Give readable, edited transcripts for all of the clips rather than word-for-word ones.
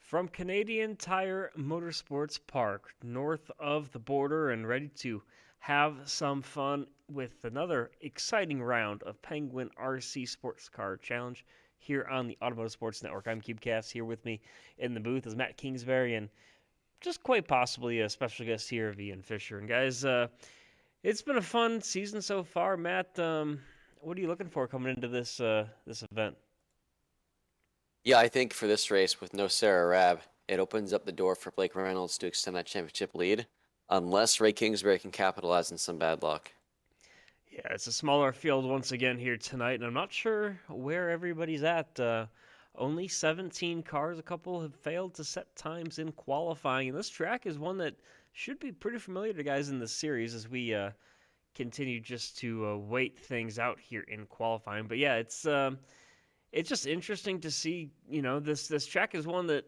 From Canadian Tire Motorsports Park, north of the border, and ready to have some fun with another exciting round of Penguin RC Sports Car Challenge here on the Automotive Sports Network. I'm CubeCast. Here with me in the booth is Matt Kingsbury and just quite possibly a special guest here of Ian Fisher. And guys, it's been a fun season so far. Matt, what are you looking for coming into this event? Yeah, I think for this race with no Sarah Rab, it opens up the door for Blake Reynolds to extend that championship lead, unless Ray Kingsbury can capitalize on some bad luck. Yeah, it's a smaller field once again here tonight, and I'm not sure where everybody's at. Only 17 cars. A couple have failed to set times in qualifying, and this track is one that should be pretty familiar to guys in the series as we continue just to wait things out here in qualifying. But yeah, it's just interesting to see. This track is one that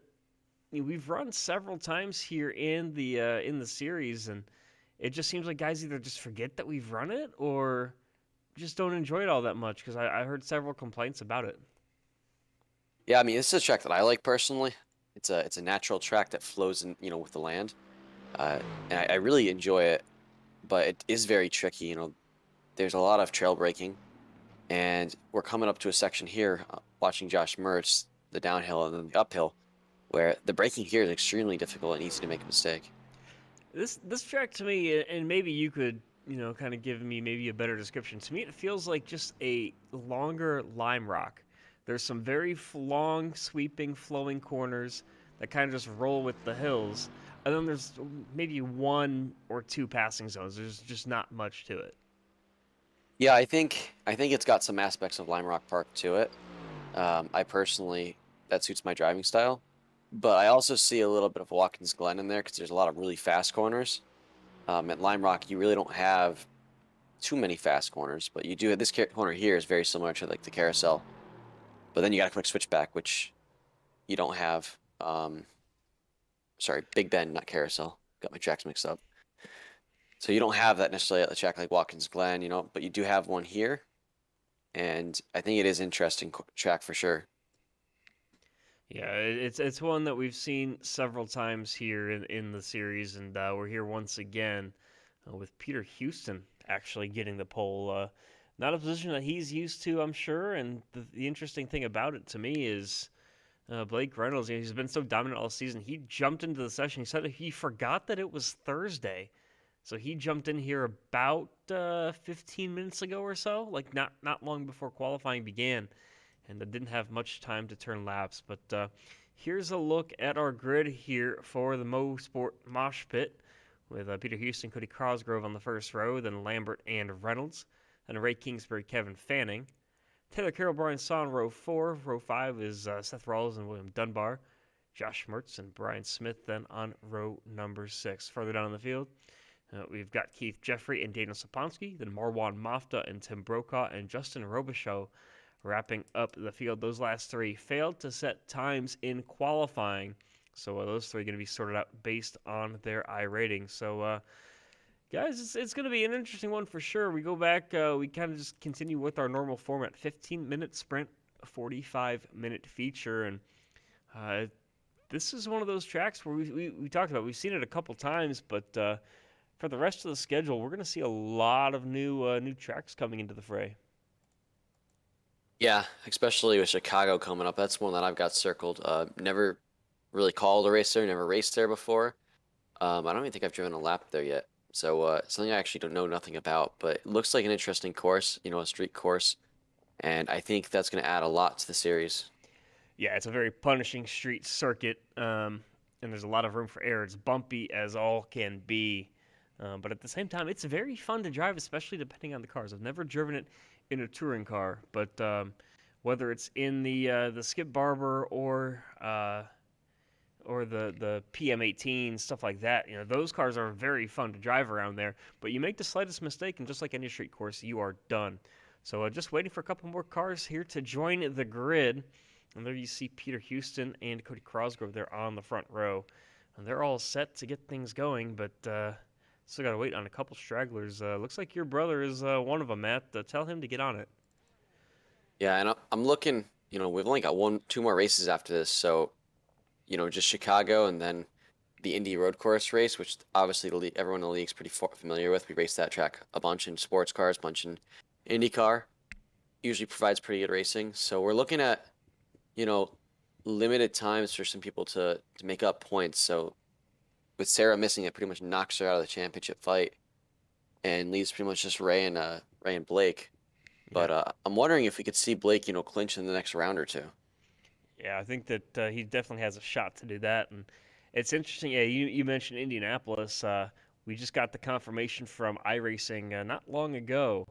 we've run several times here in the series, and it just seems like guys either just forget that we've run it or just don't enjoy it all that much because I heard several complaints about it. Yeah, I mean, this is a track that I like personally. It's a natural track that flows in, with the land, and I really enjoy it. But it is very tricky. There's a lot of trail braking, and we're coming up to a section here, watching Josh Mertz, the downhill and then the uphill, where the braking here is extremely difficult and easy to make a mistake. This track to me, and maybe you could kind of give me maybe a better description. To me, it feels like just a longer lime rock. There's some very long, sweeping, flowing corners that kind of just roll with the hills, and then there's maybe one or two passing zones. There's just not much to it. Yeah, I think it's got some aspects of Lime Rock Park to it. I personally that suits my driving style, but I also see a little bit of Watkins Glen in there because there's a lot of really fast corners. At Lime Rock, you really don't have too many fast corners, but you do. This corner here is very similar to like the carousel, but then you got a quick switchback, which you don't have. Sorry, Big Bend, not carousel. Got my tracks mixed up. So you don't have that necessarily at the track like Watkins Glen, but you do have one here, and I think it is interesting track for sure. Yeah, it's one that we've seen several times here in the series, and we're here once again with Peter Houston actually getting the pole. Not a position that he's used to, I'm sure. And the interesting thing about it to me is Blake Reynolds. He's been so dominant all season. He jumped into the session. He said he forgot that it was Thursday, so he jumped in here about 15 minutes ago or so, like not long before qualifying began, and didn't have much time to turn laps. But here's a look at our grid here for the Mosport Mosh Pit with Peter Houston, Cody Cosgrove on the first row, then Lambert and Reynolds, then Ray Kingsbury, Kevin Fanning. Taylor Carroll, Brian Sawn, row 4. Row 5 is Seth Rawls and William Dunbar. Josh Mertz and Brian Smith then on row number 6. Further down in the field, we've got Keith Jeffrey and Daniel Saponsky, then Marwan Mafta and Tim Brokaw and Justin Robichaux wrapping up the field. Those last three failed to set times in qualifying, so those three are going to be sorted out based on their I rating. So, guys, it's going to be an interesting one for sure. We go back, we kind of just continue with our normal format: 15-minute sprint, 45-minute feature, and uh, this is one of those tracks where we talked about. We've seen it a couple times, but for the rest of the schedule, we're going to see a lot of new tracks coming into the fray. Yeah, especially with Chicago coming up. That's one that I've got circled. Never really called a race there, never raced there before. I don't even think I've driven a lap there yet. So something I actually don't know nothing about, but it looks like an interesting course, a street course, and I think that's going to add a lot to the series. Yeah, it's a very punishing street circuit, and there's a lot of room for error. It's bumpy as all can be, but at the same time, it's very fun to drive, especially depending on the cars. I've never driven it in a touring car, but whether it's in the Skip Barber or the PM18 stuff like that, those cars are very fun to drive around there. But you make the slightest mistake, and just like any street course, you are done. So just waiting for a couple more cars here to join the grid. And there you see Peter Houston and Cody Cosgrove there on the front row. And they're all set to get things going, but still got to wait on a couple stragglers. Looks like your brother is one of them, Matt. Tell him to get on it. Yeah, and I'm looking, we've only got two more races after this, so just Chicago and then the Indy Road Course race, which obviously everyone in the league's pretty familiar with. We race that track a bunch in sports cars, a bunch in IndyCar. Usually provides pretty good racing. So we're looking at, you know, limited times for some people to make up points. So with Sarah missing, it pretty much knocks her out of the championship fight and leaves pretty much just Ray and Blake. Yeah. But I'm wondering if we could see Blake, clinch in the next round or two. Yeah, I think that he definitely has a shot to do that. And it's interesting. Yeah, you mentioned Indianapolis. We just got the confirmation from iRacing not long ago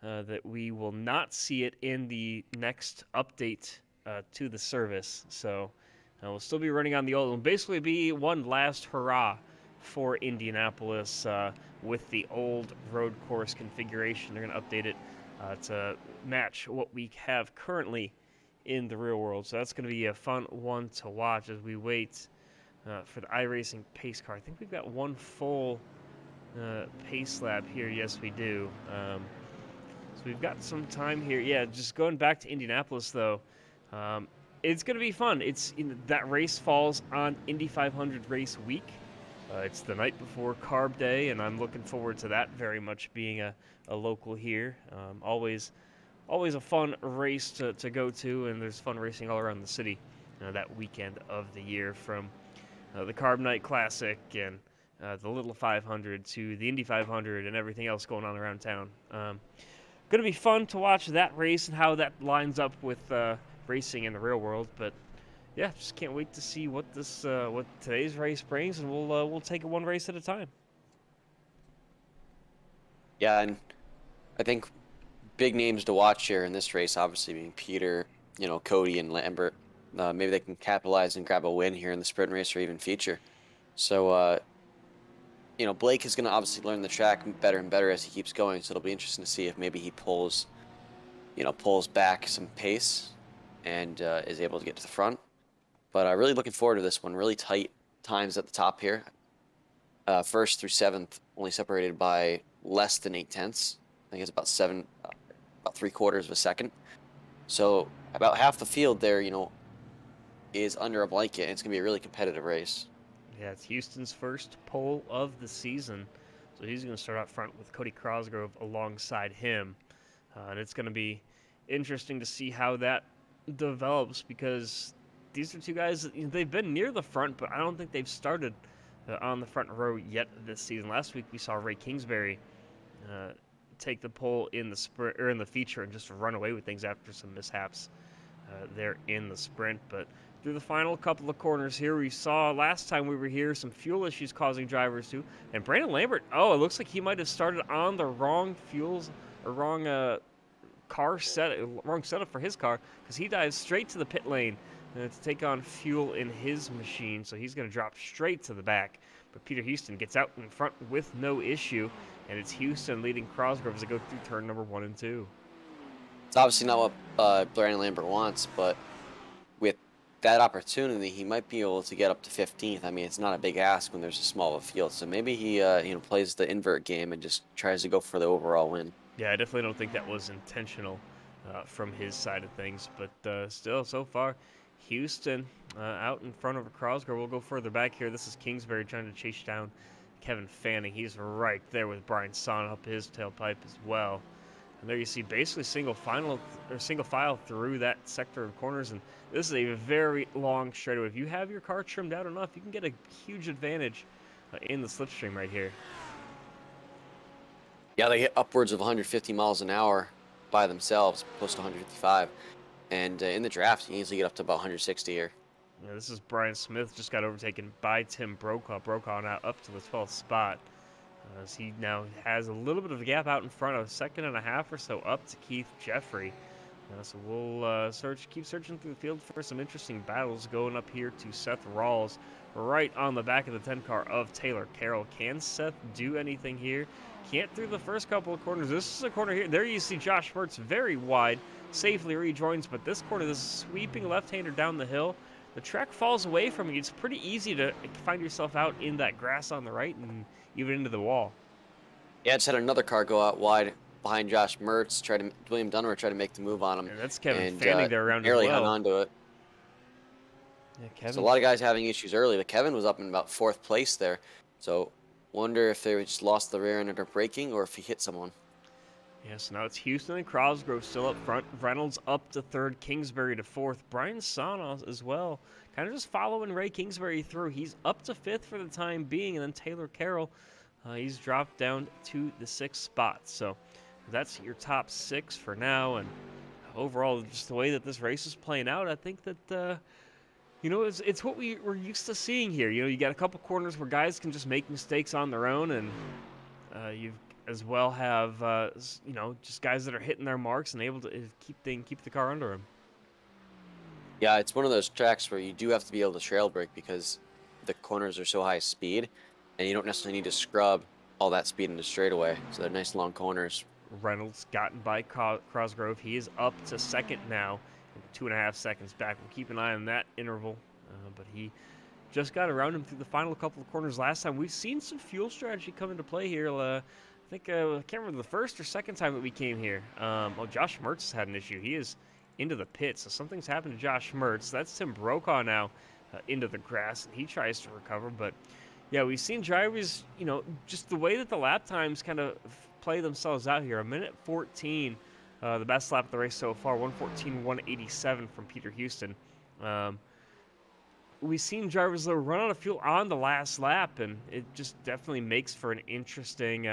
that we will not see it in the next update to the service. So we'll still be running on the old. It'll basically be one last hurrah for Indianapolis with the old road course configuration. They're going to update it to match what we have currently in the real world. So that's going to be a fun one to watch as we wait for the iRacing pace car. I think we've got one full pace lap here. Yes, we do. So we've got some time here. Yeah, just going back to Indianapolis though. It's going to be fun. That race falls on Indy 500 race week. It's the night before Carb Day, and I'm looking forward to that very much. Being a local here, always a fun race to go to, and there's fun racing all around the city that weekend of the year, from the Carb Night Classic and the Little 500 to the Indy 500 and everything else going on around town. Going to be fun to watch that race and how that lines up with racing in the real world. But yeah, just can't wait to see what today's race brings, and we'll take it one race at a time. Yeah, and I think big names to watch here in this race, obviously being Peter, Cody and Lambert. Maybe they can capitalize and grab a win here in the sprint race or even feature. So, Blake is going to obviously learn the track better and better as he keeps going. So it'll be interesting to see if maybe he pulls back some pace and is able to get to the front. But really looking forward to this one. Really tight times at the top here. First through seventh, only separated by less than 8/10. I think it's about about 3/4 of a second. So about half the field there, is under a blanket. And it's going to be a really competitive race. Yeah, it's Houston's first pole of the season. So he's going to start out front with Cody Cosgrove alongside him. And it's going to be interesting to see how that develops, because these are two guys, they've been near the front, but I don't think they've started on the front row yet this season. Last week we saw Ray Kingsbury take the pole in the sprint or in the feature and just run away with things after some mishaps there in the sprint. But through the final couple of corners here, we saw last time we were here some fuel issues causing drivers to. And Brandon Lambert, it looks like he might have started on the wrong fuels or wrong setup for his car, because he dives straight to the pit lane to take on fuel in his machine. So he's going to drop straight to the back. But Peter Houston gets out in front with no issue, and it's Houston leading Cosgrove as they go through turn number 1 and 2. It's obviously not what Brandon Lambert wants, but with that opportunity, he might be able to get up to 15th. I mean, it's not a big ask when there's a smaller field. So maybe he plays the invert game and just tries to go for the overall win. Yeah, I definitely don't think that was intentional from his side of things. But still, so far, Houston out in front of Cosgrove. We'll go further back here. This is Kingsbury trying to chase down Kevin Fanning. He's right there with Brian Son up his tailpipe as well. And there you see basically single file through that sector of corners. And this is a very long straightaway. If you have your car trimmed out enough, you can get a huge advantage in the slipstream right here. Yeah, they hit upwards of 150 miles an hour by themselves, close to 155. And in the draft, you can easily get up to about 160 here. Yeah, this is Brian Smith, just got overtaken by Tim Brokaw. Brokaw now up to the 12th spot, as he now has a little bit of a gap out in front, of a second and a half or so up to Keith Jeffrey. So we'll keep searching through the field for some interesting battles. Going up here to Seth Rawls, right on the back of the 10 car of Taylor Carroll. Can Seth do anything here? Can't through the first couple of corners. This is a corner here. There you see Josh Mertz very wide, safely rejoins, but this corner, this sweeping left-hander down the hill, the track falls away from you. It's pretty easy to find yourself out in that grass on the right and even into the wall. Yeah, just had another car go out wide behind Josh Mertz. William Dunbar tried to make the move on him. And that's Kevin Fanning there around as well. Barely hung on to it. Yeah, So a Kevin. lot of guys having issues early, but Kevin was up in about 4th place there. So wonder if they just lost the rear end under braking or if he hit someone. Yeah, so now it's Houston and Crosgrove still up front. Reynolds up to third, Kingsbury to fourth. Brian Sana as well, kind of just following Ray Kingsbury through. He's up to fifth for the time being, and then Taylor Carroll, he's dropped down to the sixth spot. So that's your top 6 for now. And overall, just the way that this race is playing out, I think that it's what we're used to seeing here. You got a couple corners where guys can just make mistakes on their own, and you've as well have just guys that are hitting their marks and able to keep the car under them. Yeah, it's one of those tracks where you do have to be able to trail brake because the corners are so high speed, and you don't necessarily need to scrub all that speed in the straightaway. So they're nice long corners. Reynolds gotten by Crosgrove. He is up to second now, 2.5 seconds back. We'll keep an eye on that interval, but he just got around him through the final couple of corners last time. We've seen some fuel strategy come into play here. I think I can't remember the first or second time that we came here. Josh Mertz has had an issue. He is into the pit, so something's happened to Josh Mertz. That's Tim Brokaw now into the grass, and he tries to recover. But yeah, we've seen drivers, just the way that the lap times kind of play themselves out here. 1:14, the best lap of the race so far. 1:14.187 from Peter Houston. We've seen drivers though run out of fuel on the last lap, and it just definitely makes for an interesting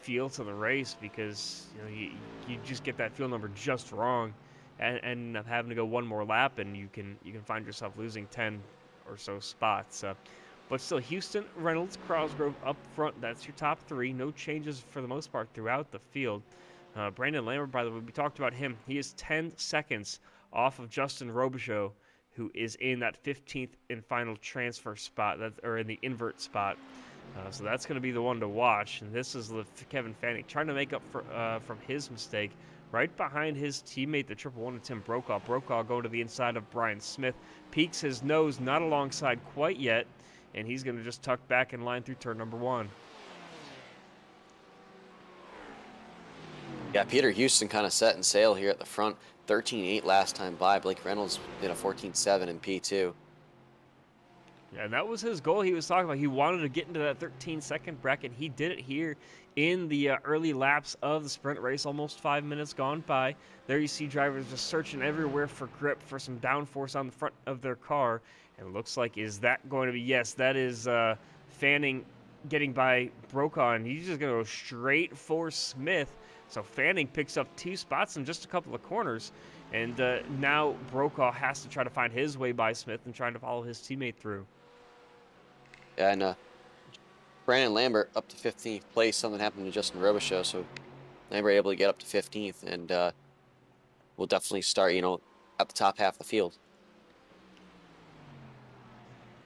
feel to the race because you just get that fuel number just wrong, and end up having to go one more lap, and you can find yourself losing 10 or so spots. But still, Houston, Reynolds, Crosgrove up front. That's your top 3. No changes for the most part throughout the field. Brandon Lambert, by the way, we talked about him. He is 10 seconds off of Justin Robichaux, who is in that 15th and final transfer spot, or in the invert spot. So that's going to be the one to watch. And this is Kevin Fanning trying to make up from his mistake. Right behind his teammate, the 111 of Tim Brokaw. Brokaw going to the inside of Brian Smith. Peeks his nose, not alongside quite yet. And he's going to just tuck back in line through turn number 1. Yeah, Peter Houston kind of set and sail here at the front. 13.8 last time by. Blake Reynolds did a 14.7 in P2. Yeah, and that was his goal he was talking about. He wanted to get into that 13-second bracket. He did it here in the early laps of the sprint race, almost 5 minutes gone by. There you see drivers just searching everywhere for grip, for some downforce on the front of their car. And it looks like, is that going to be? Yes, that is Fanning getting by Brokaw, and he's just going to go straight for Smith. So Fanning picks up 2 spots in just a couple of corners. And now Brokaw has to try to find his way by Smith and trying to follow his teammate through. Yeah, and Brandon Lambert up to 15th place. Something happened to Justin Robichaux, so Lambert able to get up to 15th, and we'll definitely start, at the top half of the field.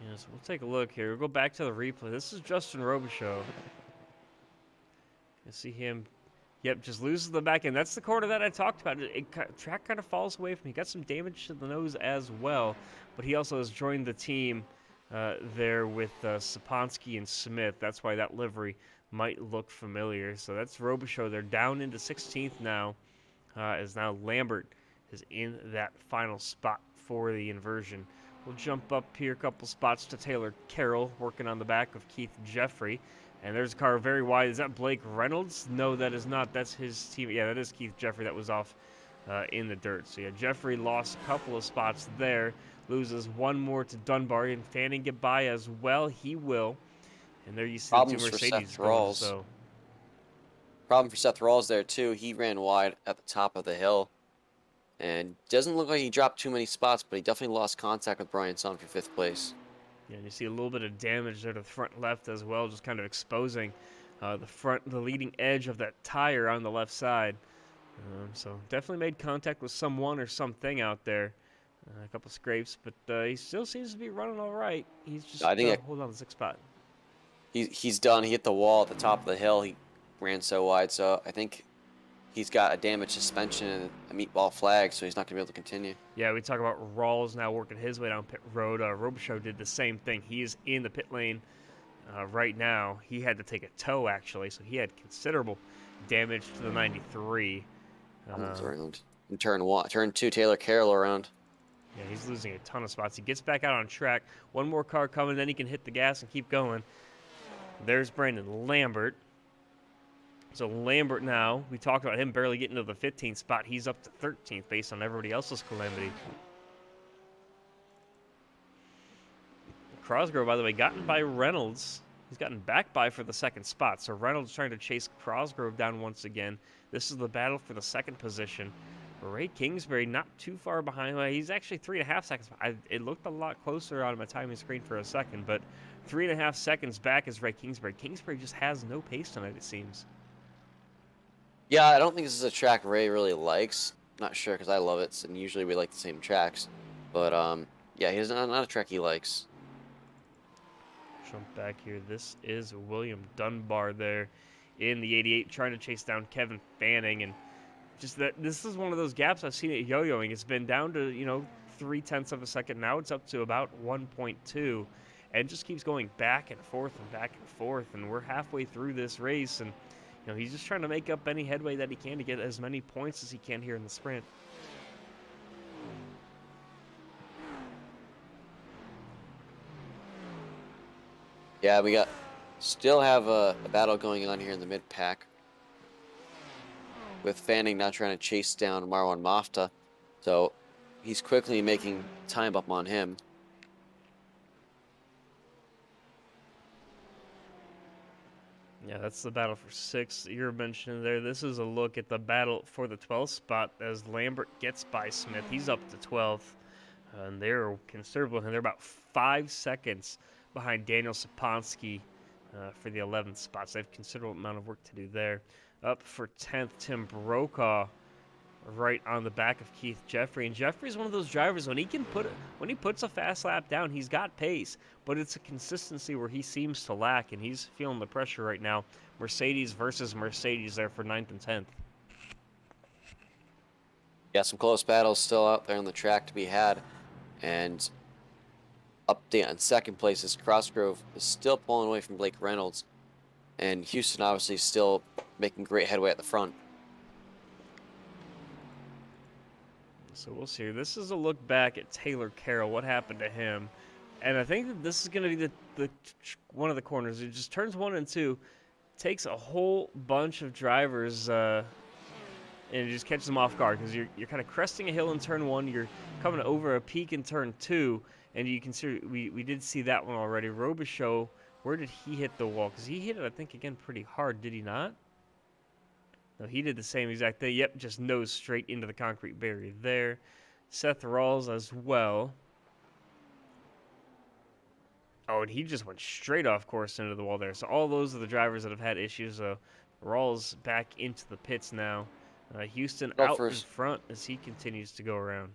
Yeah, so we'll take a look here. We'll go back to the replay. This is Justin Robichaux. You see him. Yep, just loses the back end. That's the corner that I talked about. Track kind of falls away from him. He got some damage to the nose as well, but he also has joined the team there with Saponsky and Smith. That's why that livery might look familiar. So that's Robichaux. They're down into 16th now, as now Lambert is in that final spot for the inversion. We'll jump up here a couple spots to Taylor Carroll, working on the back of Keith Jeffrey. And there's a car very wide. Is that Blake Reynolds? No, that is not. That's his team. Yeah, that is Keith Jeffrey that was off in the dirt. So, yeah, Jeffrey lost a couple of spots there. Loses one more to Dunbar. And Fanning get by as well. He will. And there you see Problems the two for Mercedes Seth going. Rawls. So. Problem for Seth Rawls there, too. He ran wide at the top of the hill. And doesn't look like he dropped too many spots, but he definitely lost contact with Brian Sun for 5th place. Yeah, you see a little bit of damage there to the front left as well, just kind of exposing the leading edge of that tire on the left side. So definitely made contact with someone or something out there. A couple scrapes, but he still seems to be running all right. He's just hold on to the 6th spot. He's done. He hit the wall at the top of the hill. He ran so wide, so I think he's got a damaged suspension and a meatball flag, so he's not going to be able to continue. Yeah, we talk about Rawls now working his way down pit road. Robichaux did the same thing. He is in the pit lane right now. He had to take a tow, actually, so he had considerable damage to the 93. In turn 2, Taylor Carroll around. Yeah, he's losing a ton of spots. He gets back out on track. One more car coming, then he can hit the gas and keep going. There's Brandon Lambert. So Lambert now, we talked about him barely getting to the 15th spot. He's up to 13th based on everybody else's calamity. Crosgrove, by the way, gotten by Reynolds. He's gotten back by for the second spot. So Reynolds trying to chase Crosgrove down once again. This is the battle for the second position. Ray Kingsbury not too far behind. Well, he's actually 3.5 seconds. It looked a lot closer on my timing screen for a second, but 3.5 seconds back is Ray Kingsbury. Kingsbury just has no pace tonight, it seems. Yeah, I don't think this is a track Ray really likes. Not sure because I love it, and usually we like the same tracks. But yeah, he's not a track he likes. Jump back here. This is William Dunbar there in the 88 trying to chase down Kevin Fanning, and just that this is one of those gaps I've seen it yo-yoing. It's been down to 0.3 of a second. Now it's up to about 1.2, and just keeps going back and forth and back and forth. And we're halfway through this race, and he's just trying to make up any headway that he can to get as many points as he can here in the sprint. Yeah, we still have a battle going on here in the mid pack, with Fanning now trying to chase down Marwan Mafta, so he's quickly making time up on him. Yeah, that's the battle for 6th you're mentioning there. This is a look at the battle for the 12th spot as Lambert gets by Smith. He's up to 12th, and they're considerable, and they're about 5 seconds behind Daniel Saponsky for the 11th spot. So they have a considerable amount of work to do there. Up for 10th, Tim Brokaw, right on the back of Keith Jeffrey. And Jeffrey's one of those drivers, when he puts a fast lap down, he's got pace, but it's a consistency where he seems to lack, and he's feeling the pressure right now. Mercedes versus Mercedes there for 9th and 10th. Yeah, some close battles still out there on the track to be had. And update on second place is Crossgrove is still pulling away from Blake Reynolds. And Houston obviously still making great headway at the front. So we'll see. This is a look back at Taylor Carroll. What happened to him? And I think that this is going to be the one of the corners. It just turns 1 and 2, takes a whole bunch of drivers, and it just catches them off guard because you're kind of cresting a hill in turn 1. You're coming over a peak in turn 2, and you consider we did see that one already. Robichaux, where did he hit the wall? Because he hit it, I think, again pretty hard. Did he not? No, he did the same exact thing. Yep, just nose straight into the concrete barrier there. Seth Rawls as well. Oh, and he just went straight off course into the wall there. So all those are the drivers that have had issues. Rawls back into the pits now. Houston out in front as he continues to go around.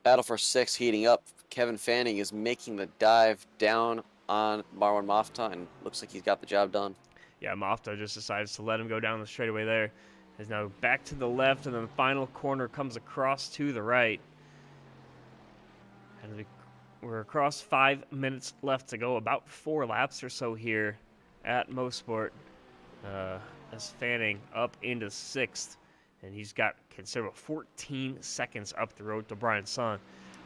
Battle for 6 heating up. Kevin Fanning is making the dive down on Marwan Mafta, and looks like he's got the job done. Yeah, Mafta just decides to let him go down the straightaway there. Is now back to the left, and then the final corner comes across to the right. And we're across 5 minutes left to go, about 4 laps or so here at Mosport. As Fanning up into 6th, and he's got considerable 14 seconds up the road to Brian Sun.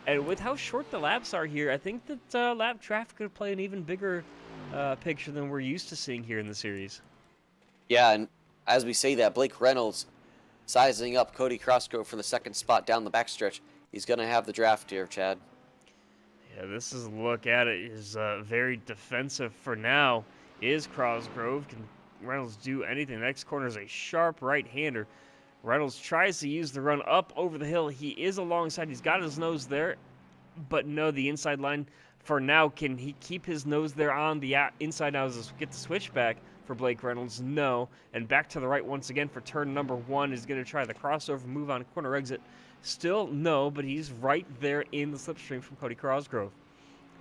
And with how short the laps are here, I think that lap traffic could play an even bigger picture than we're used to seeing here in the series. Yeah, and as we say that, Blake Reynolds sizing up Cody Crossgrove for the 2nd spot down the backstretch. He's going to have the draft here, Chad. Yeah, this is a look at it. Is very defensive for now. Is Crossgrove. Can Reynolds do anything? The next corner is a sharp right-hander. Reynolds tries to use the run up over the hill. He is alongside. He's got his nose there, but no, the inside line for now. Can he keep his nose there on the inside now as get the switchback for Blake Reynolds? No. And back to the right once again for turn number 1. Is going to try the crossover move on corner exit. Still no, but he's right there in the slipstream from Cody Crossgrove.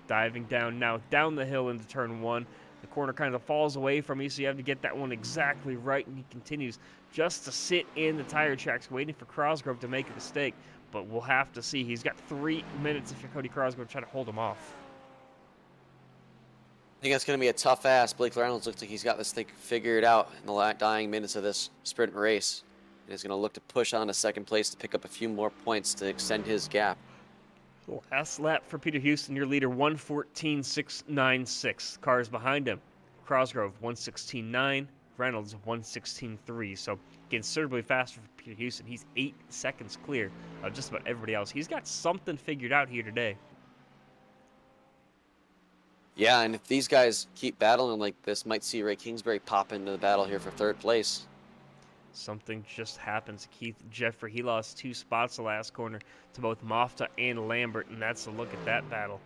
Diving down now, down the hill into turn 1. The corner kind of falls away from you, so you have to get that one exactly right, and he continues just to sit in the tire tracks, waiting for Crossgrove to make a mistake. But we'll have to see. He's got 3 minutes if you're Cody Crossgrove to try to hold him off. I think that's going to be a tough ask. Blake Reynolds looks like he's got this thing figured out in the dying minutes of this sprint race. And he's going to look to push on to 2nd place to pick up a few more points to extend his gap. Last lap for Peter Houston, your leader 1:14.696. Cars behind him: Cosgrove 1:16.9, Reynolds 1:16.3. So considerably faster for Peter Houston. He's 8 seconds clear of just about everybody else. He's got something figured out here today. Yeah, and if these guys keep battling like this, might see Ray Kingsbury pop into the battle here for third place. Something just happens. Keith Jeffrey, he lost 2 spots the last corner to both Mofta and Lambert, and that's a look at that battle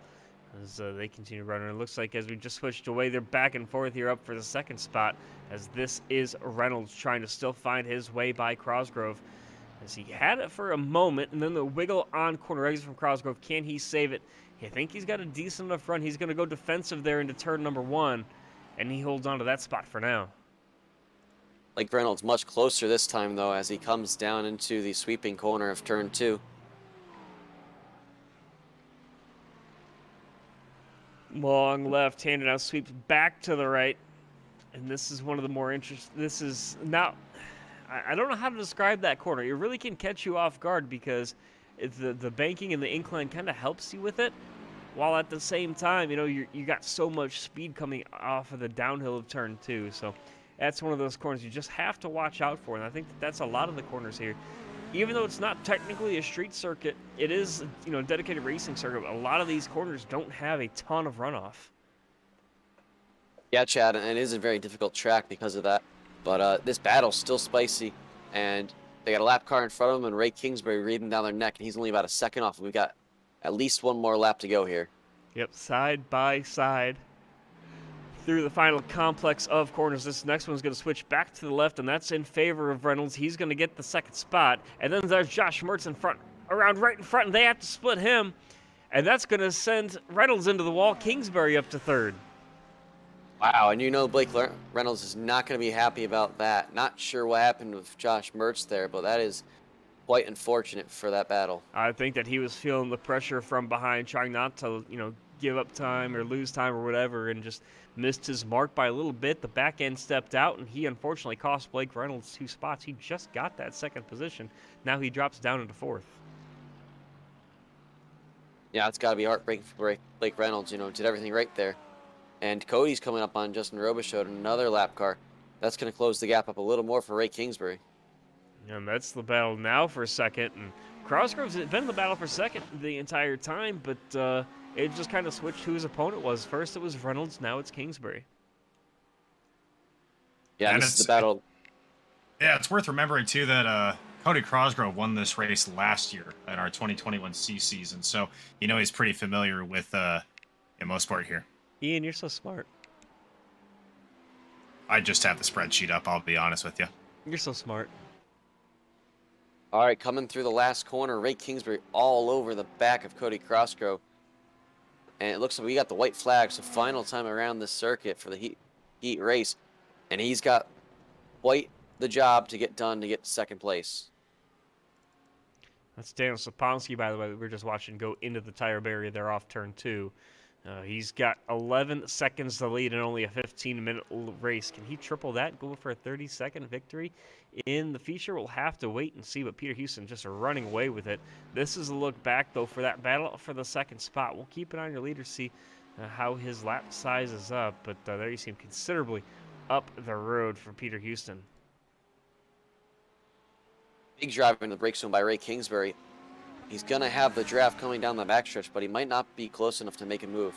as they continue running. It looks like as we just switched away, they're back and forth here up for the second spot, as this is Reynolds trying to still find his way by Cosgrove, as he had it for a moment, and then the wiggle on corner exit from Cosgrove. Can he save it? I think he's got a decent enough run. He's going to go defensive there into turn number 1, and he holds on to that spot for now. Blake Reynolds much closer this time, though, as he comes down into the sweeping corner of turn 2. Long left-handed now sweeps back to the right, and this is one of the more interesting. This is now, I don't know how to describe that corner. It really can catch you off guard because the banking and the incline kind of helps you with it, while at the same time, you know, you got so much speed coming off of the downhill of turn 2. So that's one of those corners you just have to watch out for, and I think that's a lot of the corners here. Even though it's not technically a street circuit, it is, you know, a dedicated racing circuit. A lot of these corners don't have a ton of runoff. Yeah, Chad, and it is a very difficult track because of that. But this battle's still spicy, and they got a lap car in front of them, and Ray Kingsbury reading down their neck, and he's only about a second off. We've got at least one more lap to go here. Yep, side by side through the final complex of corners. This next one's going to switch back to the left, and that's in favor of Reynolds. He's going to get the second spot, and then there's Josh Mertz in front, around right in front, and they have to split him, and that's going to send Reynolds into the wall. Kingsbury up to third. Wow, and you know Blake Reynolds is not going to be happy about that. Not sure what happened with Josh Mertz there, but that is quite unfortunate for that battle. I think that he was feeling the pressure from behind, trying not to, you know, give up time or lose time or whatever, and just missed his mark by a little bit. The back end stepped out, and he unfortunately cost Blake Reynolds 2 spots. He just got that second position. Now he drops down into 4th. Yeah, it's got to be heartbreaking for Blake Reynolds. You know, did everything right there. And Cody's coming up on Justin Robichaud, another lap car. That's going to close the gap up a little more for Ray Kingsbury. And that's the battle now for second. And Cosgrove's been in the battle for second the entire time, but it just kind of switched who his opponent was. First it was Reynolds, now it's Kingsbury. Yeah, and this is the battle. Yeah, it's worth remembering, too, that Cody Cosgrove won this race last year in our 2021 C season. So, you know, he's pretty familiar with Mosport here. Ian, you're so smart. I just have the spreadsheet up, I'll be honest with you. You're so smart. All right, coming through the last corner, Ray Kingsbury all over the back of Cody Cosgrove. And it looks like we got the white flag, so final time around this circuit for the heat race. And he's got quite the job to get done to get to second place. That's Daniel Saponsky, by the way, that we're just watching go into the tire barrier there off turn 2. He's got 11 seconds to lead in only a 15-minute race. Can he triple that, go for a 30-second victory in the feature? We'll have to wait and see, but Peter Houston just running away with it. This is a look back, though, for that battle for the second spot. We'll keep it on your leader, see how his lap size is up, but there you see him considerably up the road for Peter Houston. Big drive into the brake zone by Ray Kingsbury. He's going to have the draft coming down the backstretch, but he might not be close enough to make a move.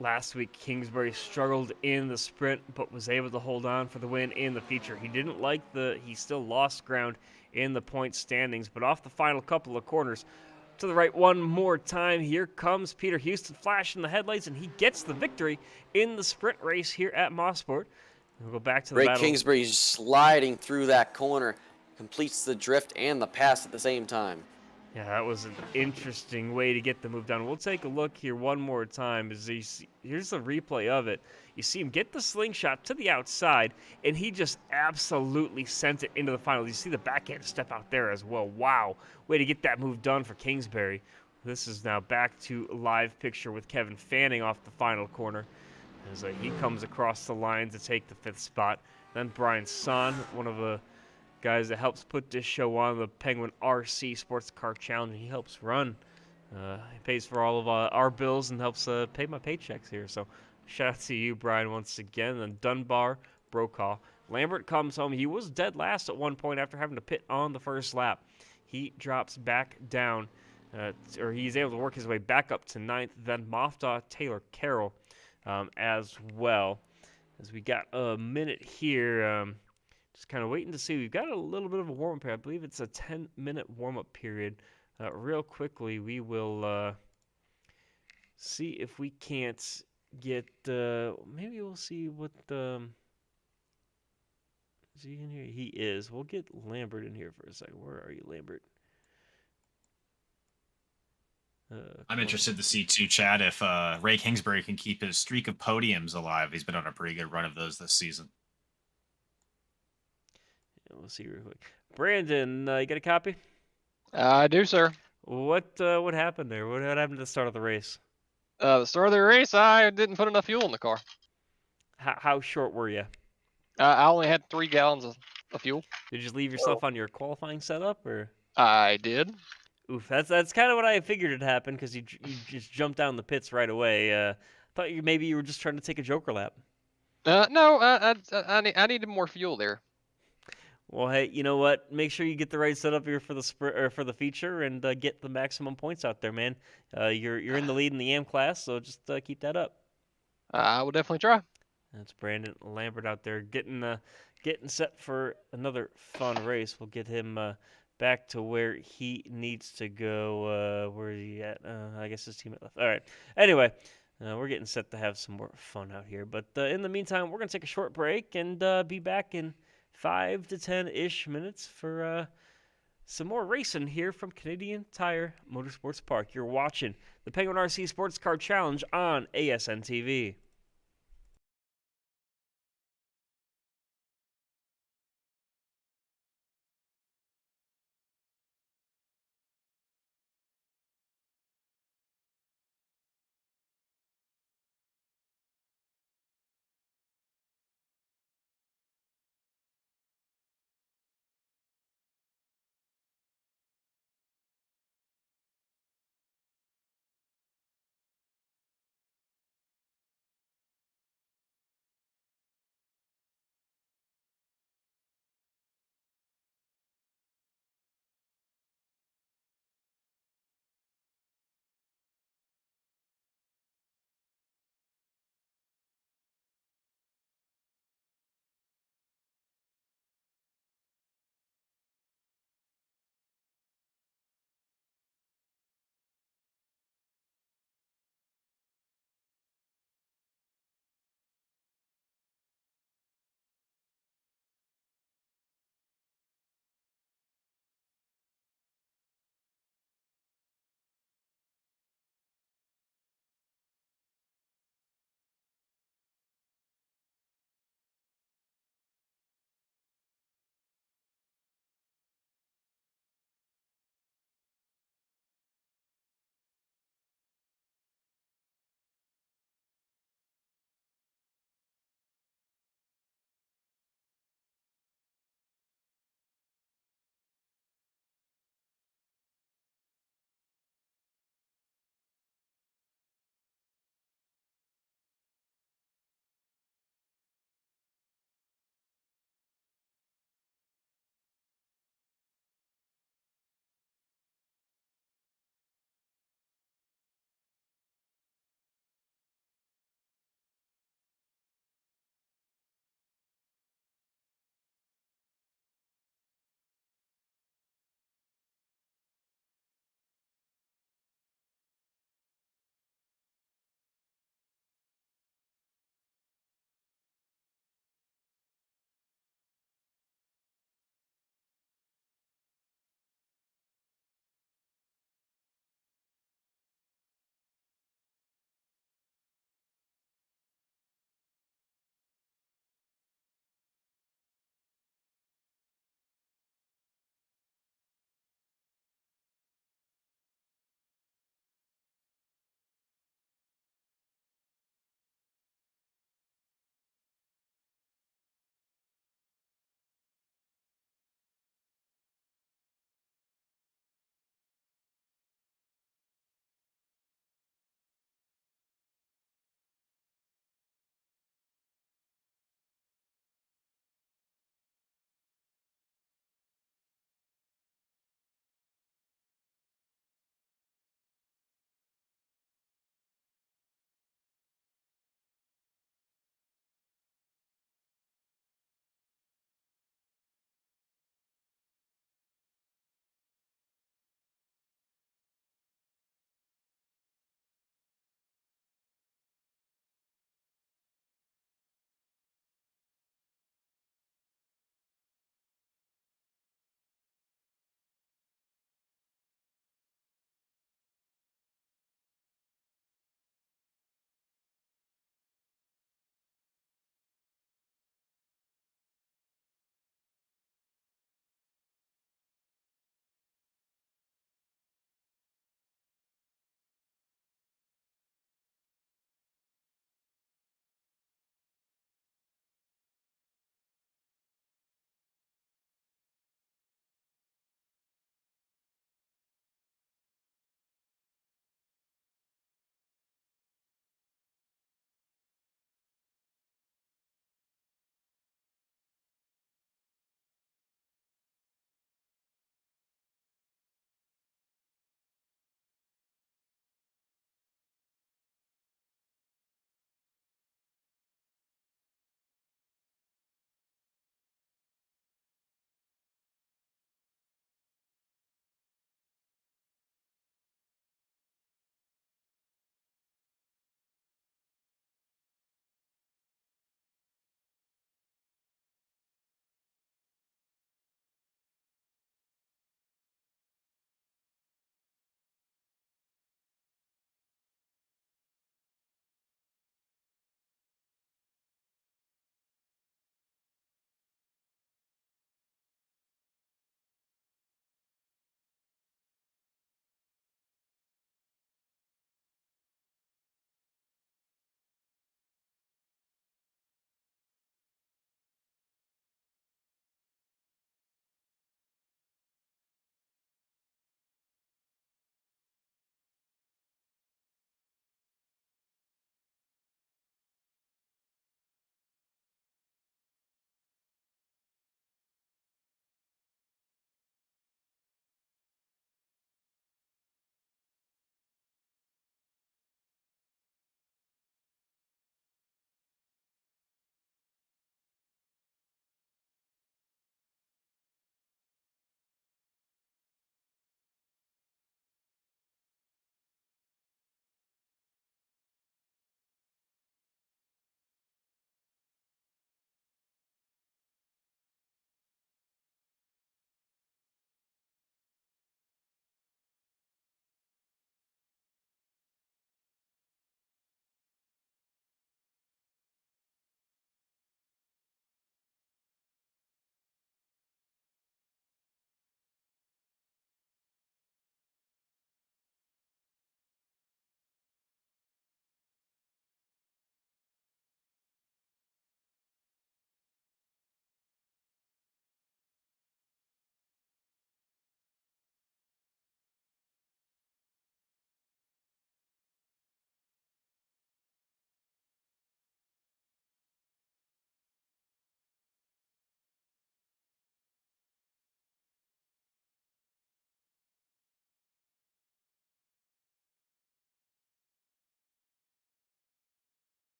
Last week, Kingsbury struggled in the sprint, but was able to hold on for the win in the feature. He didn't like he still lost ground in the point standings, but off the final couple of corners, to the right one more time, here comes Peter Houston flashing the headlights, and he gets the victory in the sprint race here at Mosport. We'll go back to the battle. Ray Kingsbury sliding through that corner, completes the drift and the pass at the same time. Yeah, that was an interesting way to get the move done. We'll take a look here one more time. Here's the replay of it. You see him get the slingshot to the outside, and he just absolutely sent it into the final. You see the backhand step out there as well. Wow, way to get that move done for Kingsbury. This is now back to live picture with Kevin Fanning off the final corner, as he comes across the line to take the 5th spot. Then Brian Son, one of the guys that helps put this show on, the Penguin RC Sports Car Challenge. He helps run. He pays for all of our bills and helps pay my paychecks here. So shout out to you, Brian, once again. And Dunbar, Brokaw. Lambert comes home. He was dead last at one point after having to pit on the first lap. He drops back down, or he's able to work his way back up to ninth. Then Mofta, Taylor, Carroll as well. As we got a minute here, just kind of waiting to see. We've got a little bit of a warm-up period. I believe it's a 10-minute warm-up period. Real quickly, we will see if we can't get. Maybe we'll see what. Is he in here? He is. We'll get Lambert in here for a second. Where are you, Lambert? I'm interested to see too, Chad, if Ray Kingsbury can keep his streak of podiums alive. He's been on a pretty good run of those this season. Yeah, we'll see real quick. Brandon, you got a copy? I do, sir. What happened there? What happened at the start of the race? The start of the race, I didn't put enough fuel in the car. How short were you? I only had 3 gallons of fuel. Did you just leave yourself on your qualifying setup, or? I did. Oof, that's kind of what I figured had happened because you just jumped down the pits right away. Thought maybe you were just trying to take a joker lap. No, I needed more fuel there. Well, hey, you know what? Make sure you get the right setup here for the for the feature and get the maximum points out there, man. You're in the lead in the AM class, so just keep that up. I will definitely try. That's Brandon Lambert out there getting set for another fun race. We'll get him back to where he needs to go. Where is he at? I guess his teammate left. All right. Anyway, we're getting set to have some more fun out here. But in the meantime, we're going to take a short break and be back in 5 to 10-ish minutes for some more racing here from Canadian Tire Motorsports Park. You're watching the Penguin RC Sports Car Challenge on ASN TV.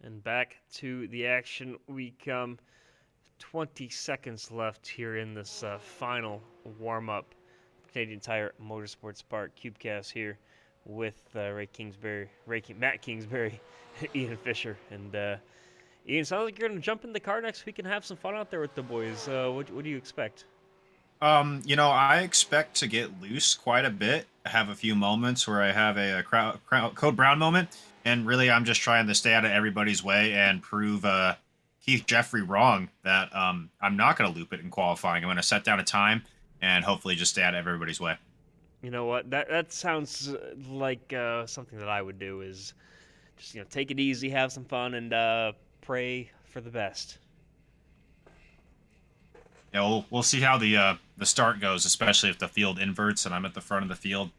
And back to the action we come. 20 seconds left here in this final warm-up. Canadian Tire Motorsports Park CubeCast here with Matt Kingsbury, Ian Fisher, and Ian. Sounds like you're gonna jump in the car next week and have some fun out there with the boys. What do you expect? I expect to get loose quite a bit. I have a few moments where I have a Code Brown moment, and really I'm just trying to stay out of everybody's way and prove Keith Jeffrey wrong that I'm not going to loop it in qualifying. I'm going to set down a time and hopefully just stay out of everybody's way. You know what? That sounds like something that I would do. Is just take it easy, have some fun, and pray for the best. Yeah, we'll see how the start goes, especially if the field inverts and I'm at the front of the field.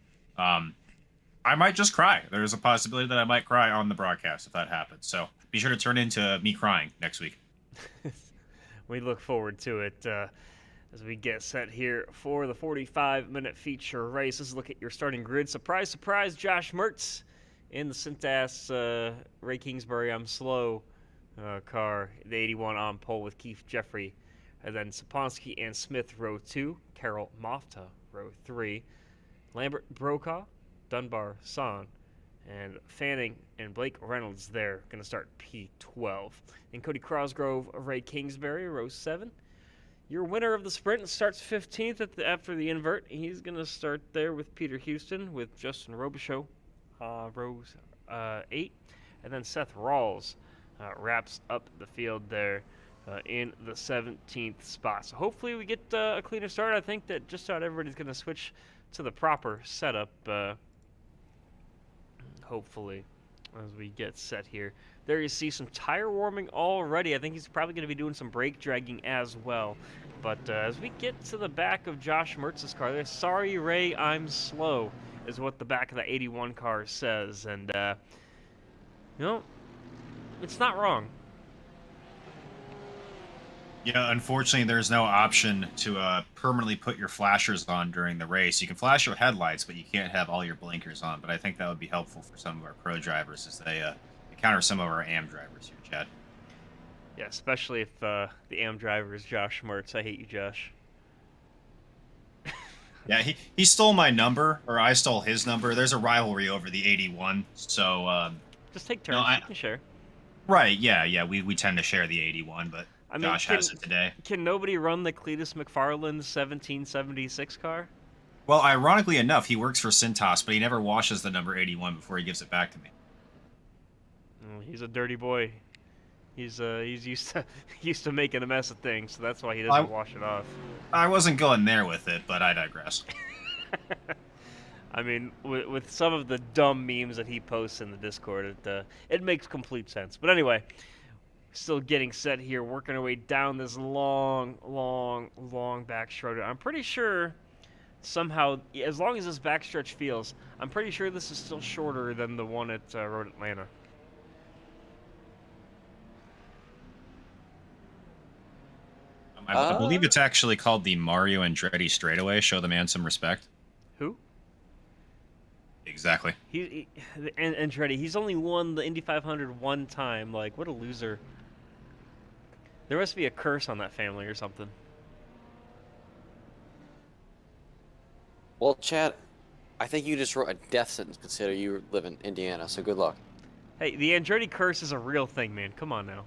I might just cry. There's a possibility that I might cry on the broadcast if that happens. So be sure to turn into me crying next week. We look forward to it as we get set here for the 45-minute feature race. Let's look at your starting grid. Surprise, surprise, Josh Mertz in the Cintas Ray Kingsbury I'm Slow car. The 81 on pole with Keith Jeffrey. And then Saponsky and Smith, row 2. Carol Mofta, row 3. Lambert, Brokaw, Dunbar, Son, and Fanning and Blake Reynolds there. Going to start P12. And Cody Crosgrove, Ray Kingsbury, row 7. Your winner of the sprint starts 15th after the invert. He's going to start there with Peter Houston, with Justin Robichaux, row 8. And then Seth Rawls wraps up the field there. In the 17th spot. So hopefully we get a cleaner start. I think that just about everybody's going to switch to the proper setup, hopefully, as we get set here. There you see some tire warming already. I think he's probably going to be doing some brake dragging as well. But as we get to the back of Josh Mertz's car there, sorry, Ray, I'm slow, is what the back of the 81 car says. And, it's not wrong. Yeah, unfortunately, there's no option to permanently put your flashers on during the race. You can flash your headlights, but you can't have all your blinkers on. But I think that would be helpful for some of our pro drivers as they encounter some of our AM drivers here, Chad. Yeah, especially if the AM driver is Josh Mertz. I hate you, Josh. Yeah, he stole my number, or I stole his number. There's a rivalry over the 81, so... just take turns. You can share. Right, yeah, we tend to share the 81, but... Josh has it today. Can nobody run the Cletus McFarland 1776 car? Well, ironically enough, he works for Cintas, but he never washes the number 81 before he gives it back to me. He's a dirty boy. He's used to making a mess of things, so that's why he doesn't wash it off. I wasn't going there with it, but I digress. I mean, with some of the dumb memes that he posts in the Discord, it makes complete sense. But anyway. Still getting set here, working our way down this long backstretch. I'm pretty sure somehow, as long as this backstretch feels, I'm pretty sure this is still shorter than the one at Road Atlanta. I believe it's actually called the Mario Andretti straightaway. Show the man some respect. Who? Exactly. Andretti, he's only won the Indy 500 one time. Like, what a loser. There must be a curse on that family or something. Well, Chad, I think you just wrote a death sentence consider you live in Indiana, so good luck. Hey, the Andretti curse is a real thing, man. Come on now.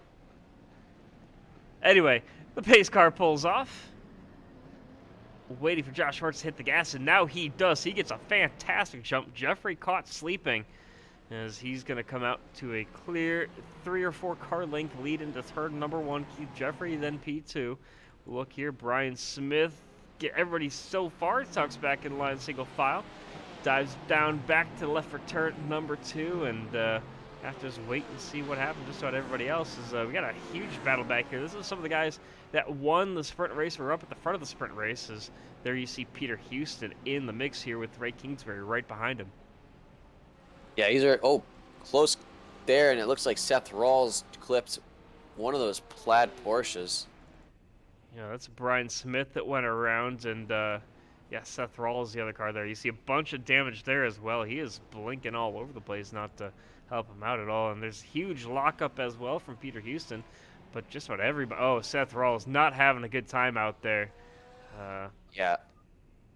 Anyway, the pace car pulls off. Waiting for Josh Mertz to hit the gas, and now he does. He gets a fantastic jump. Jeffrey caught sleeping as he's going to come out to a clear 3 or 4 car length lead into turn number 1. Keith Jeffrey, then P2. Look here, Brian Smith. Get everybody so far. Tucks back in line, single file. Dives down back to the left for turn number 2, and have to just wait and see what happens. Just about everybody else is. We got a huge battle back here. This is some of the guys that won the sprint race. We're up at the front of the sprint races. There you see Peter Houston in the mix here with Ray Kingsbury right behind him. Yeah, these are close there, and it looks like Seth Rawls clipped one of those plaid Porsches. Yeah, that's Brian Smith that went around, and yeah, Seth Rawls, the other car there. You see a bunch of damage there as well. He is blinking all over the place, not help him out at all. And there's huge lockup as well from Peter Houston, but just about everybody. Oh, Seth Rawls not having a good time out there. Yeah,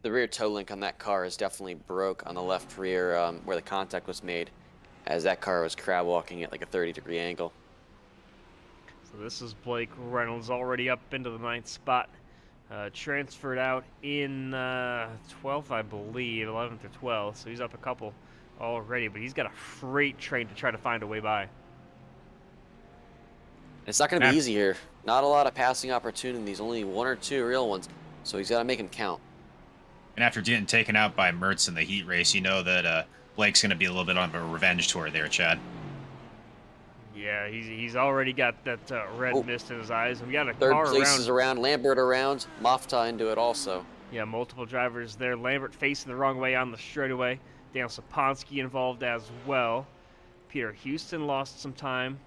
the rear toe link on that car is definitely broke on the left rear where the contact was made, as that car was crab walking at like a 30-degree angle. So this is Blake Reynolds already up into the 9th spot. Transferred out in 12th, I believe, 11th or 12th. So he's up a couple already, but he's got a freight train to try to find a way by. It's not going to be easy here. Not a lot of passing opportunities, only 1 or 2 real ones. So he's got to make them count. And after getting taken out by Mertz in the heat race, you know that Blake's going to be a little bit on a revenge tour there, Chad. Yeah, he's already got that red mist in his eyes. And we got a Third car place around. is around, Lambert around, Mofta into it also. Yeah, multiple drivers there. Lambert facing the wrong way on the straightaway. Daniel Saponsky involved as well. Peter Houston lost some time.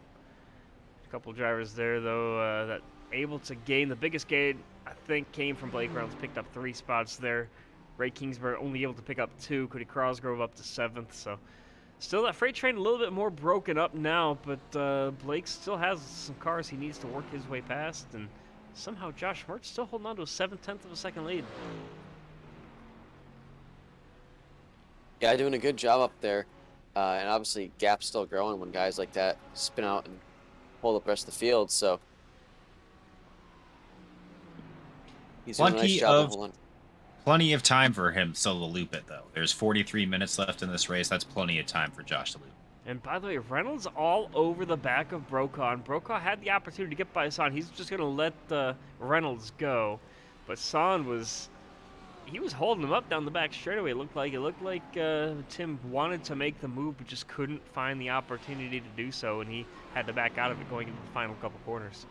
A couple drivers there, though, that able to gain. The biggest gain, I think, came from Blake Reynolds. Picked up 3 spots there. Ray Kingsbury only able to pick up 2. Cody Crosgrove up to 7th. So still that freight train a little bit more broken up now, but Blake still has some cars he needs to work his way past. And somehow Josh Mertz still holding on to a 7/10 of a second lead. Yeah, doing a good job up there. And obviously, gap's still growing when guys like that spin out and hold up the rest of the field. So he's doing a nice job of holding. Plenty of time for him still to loop it, though. There's 43 minutes left in this race. That's plenty of time for Josh to loop. And by the way, Reynolds all over the back of Brokaw. And Brokaw had the opportunity to get by Son. He's just going to let Reynolds go. But Son was holding him up down the back straightaway. It looked like Tim wanted to make the move, but just couldn't find the opportunity to do so. And he had to back out of it going into the final couple corners.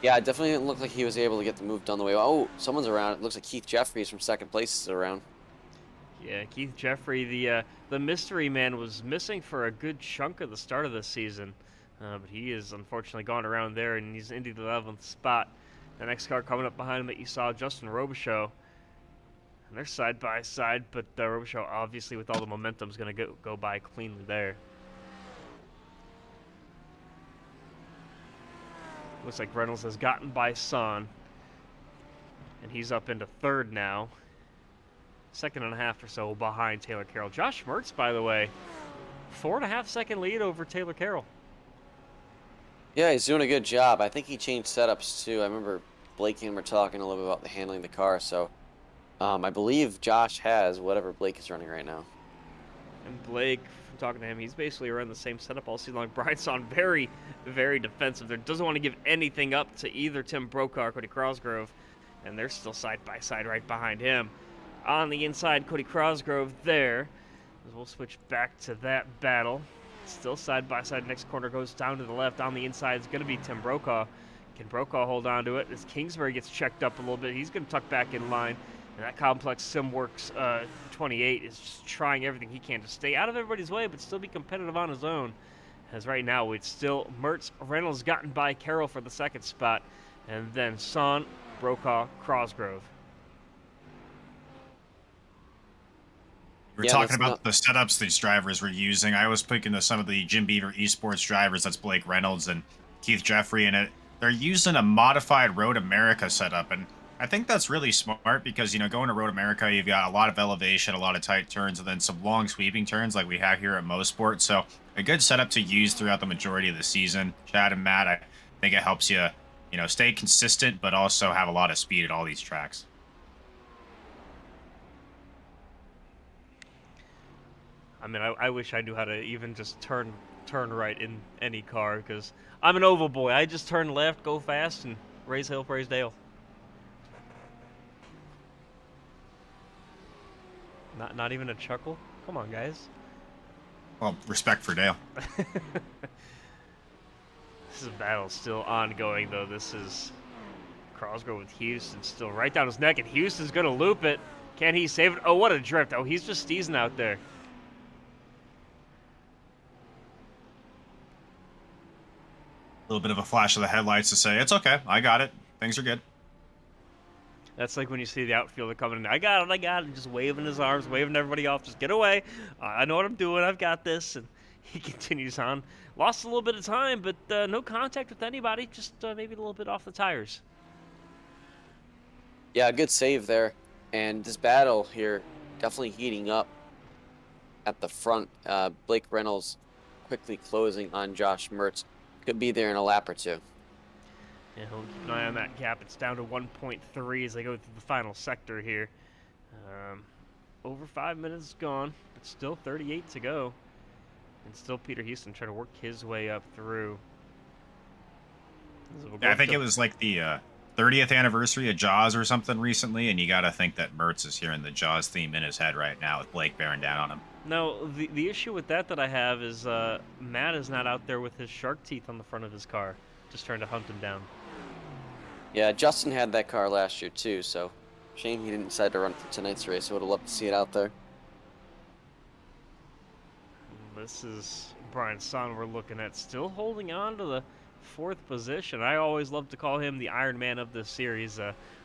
Yeah, it definitely didn't look like he was able to get the move done the way. Oh, someone's around. It looks like Keith Jeffries from 2nd place is around. Yeah, Keith Jeffrey, the mystery man, was missing for a good chunk of the start of the season, but he is unfortunately gone around there, and he's into the 11th spot. The next car coming up behind him that you saw, Justin Robichaux, and they're side by side, but Robichaux, obviously with all the momentum, is going to go by cleanly there. Looks like Reynolds has gotten by Son, and he's up into 3rd now. 2.5 or so behind Taylor Carroll. Josh Mertz, by the way, 4.5 second lead over Taylor Carroll. Yeah, he's doing a good job. I think he changed setups too. I remember Blake and him were talking a little bit about the handling the car. So I believe Josh has whatever Blake is running right now. And Blake, from talking to him, he's basically run the same setup all season long. Brian's on very, very defensive there. Doesn't want to give anything up to either Tim Brokaw or Cody Crosgrove. And they're still side by side right behind him. On the inside, Cody Crosgrove there. As we'll switch back to that battle. Still side by side. Next corner goes down to the left. On the inside is going to be Tim Brokaw. Can Brokaw hold on to it? As Kingsbury gets checked up a little bit, he's going to tuck back in line. And that Complex SimWorks 28 is just trying everything he can to stay out of everybody's way, but still be competitive on his own. As right now, it's still Mertz. Reynolds gotten by Carroll for the 2nd spot. And then Son, Brokaw, Crosgrove. We were talking about the setups these drivers were using. I was picking to some of the Jim Beaver Esports drivers. That's Blake Reynolds and Keith Jeffrey. And they're using a modified Road America setup. And I think that's really smart because, going to Road America, you've got a lot of elevation, a lot of tight turns, and then some long sweeping turns like we have here at Mosport. So a good setup to use throughout the majority of the season. Chad and Matt, I think it helps you, stay consistent, but also have a lot of speed at all these tracks. I mean, I wish I knew how to even just turn right in any car, because I'm an oval boy. I just turn left, go fast, and raise hill, praise Dale. Not even a chuckle? Come on, guys. Well, respect for Dale. This is a battle still ongoing, though. This is Crosgrove with Houston still right down his neck, and Houston's going to loop it. Can he save it? Oh, what a drift. Oh, he's just steezing out there. A little bit of a flash of the headlights to say, it's okay, I got it, things are good. That's like when you see the outfielder coming in. I got it, just waving his arms, waving everybody off. Just get away. I know what I'm doing. I've got this. And he continues on. Lost a little bit of time, but no contact with anybody. Just maybe a little bit off the tires. Yeah, good save there. And this battle here definitely heating up at the front. Blake Reynolds quickly closing on Josh Mertz. Could be there in a lap or two. Yeah, we'll keep an eye on that gap. It's down to 1.3 as they go through the final sector here. Over 5 minutes gone, but still 38 to go. And still Peter Houston trying to work his way up through. Yeah, I think it was like the 30th anniversary of Jaws or something recently, and you got to think that Mertz is hearing the Jaws theme in his head right now with Blake bearing down on him. Now, the issue with that I have is Matt is not out there with his shark teeth on the front of his car, just trying to hunt him down. Yeah, Justin had that car last year too, so shame he didn't decide to run for tonight's race. I would have loved to see it out there. This is Brian Son we're looking at, still holding on to the 4th position. I always love to call him the Iron Man of this series.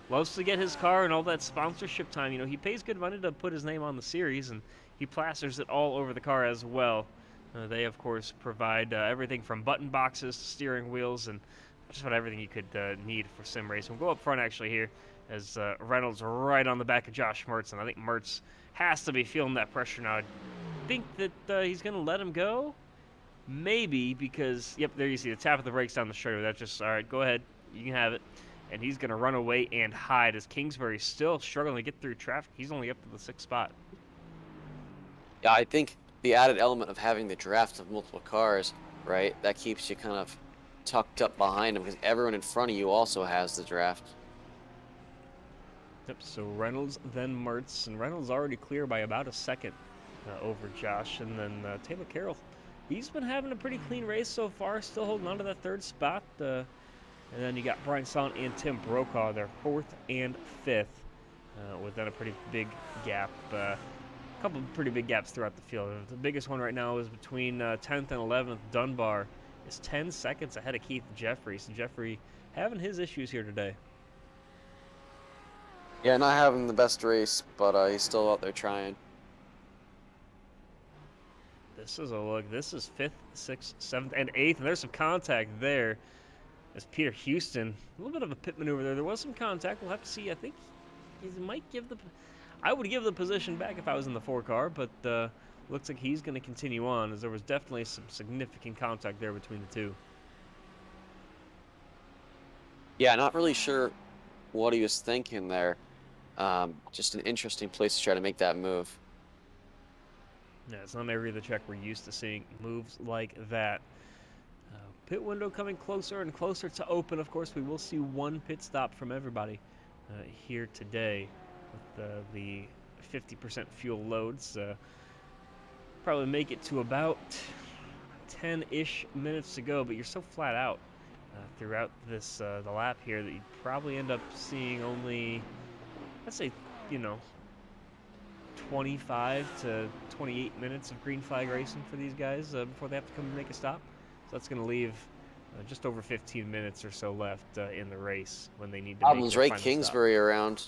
Loves to get his car and all that sponsorship time. You know, he pays good money to put his name on the series, and he plasters it all over the car as well. They, of course, provide everything from button boxes to steering wheels and just about everything you could need for sim racing. We'll go up front actually here as Reynolds right on the back of Josh Mertz, and I think Mertz has to be feeling that pressure now. I think that he's going to let him go. Maybe because, yep, there you see the tap of the brakes down the straightaway. That's just, all right, go ahead. You can have it. And he's going to run away and hide as Kingsbury's still struggling to get through traffic. He's only up to the 6th spot. Yeah, I think the added element of having the draft of multiple cars, right, that keeps you kind of tucked up behind him because everyone in front of you also has the draft. Yep, so Reynolds, then Mertz, and Reynolds already clear by about a second over Josh, and then Taylor Carroll. He's been having a pretty clean race so far, still holding on to that 3rd spot. And then you got Brian Son and Tim Brokaw, their 4th and 5th, within a pretty big gap. A couple of pretty big gaps throughout the field. The biggest one right now is between 10th and 11th. Dunbar is 10 seconds ahead of Keith Jeffrey. So Jeffrey having his issues here today. Yeah, not having the best race, but he's still out there trying. This is a look. This is 5th, 6th, 7th, and 8th, and there's some contact there. As Peter Houston, a little bit of a pit maneuver there. There was some contact. We'll have to see. I think he might give the. I would give the position back if I was in the 4 car, but looks like he's going to continue on, as there was definitely some significant contact there between the two. Yeah, not really sure what he was thinking there. Just an interesting place to try to make that move. Yeah, it's not every other track we're used to seeing moves like that. Pit window coming closer and closer to open. Of course, we will see one pit stop from everybody here today with the 50% fuel loads. Probably make it to about 10-ish minutes to go, but you're so flat out throughout this the lap here that you'd probably end up seeing only, let's say, 25 to 28 minutes of green flag racing for these guys before they have to come and make a stop. So that's going to leave just over 15 minutes or so left in the race when they need to make their right, final Kingsbury stop. around.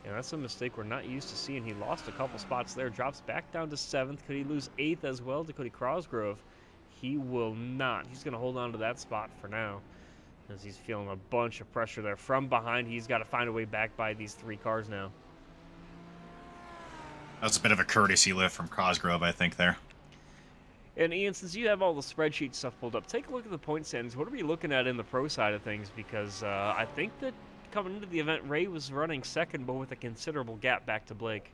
Yeah, that's a mistake we're not used to seeing. He lost a couple spots there, drops back down to 7th. Could he lose 8th as well to Cody Crosgrove? He will not. He's going to hold on to that spot for now as he's feeling a bunch of pressure there. From behind, he's got to find a way back by these 3 cars now. That's a bit of a courtesy lift from Cosgrove, I think, there. And Ian, since you have all the spreadsheet stuff pulled up, take a look at the point standings. What are we looking at in the pro side of things? Because I think that coming into the event, Ray was running 2nd, but with a considerable gap back to Blake.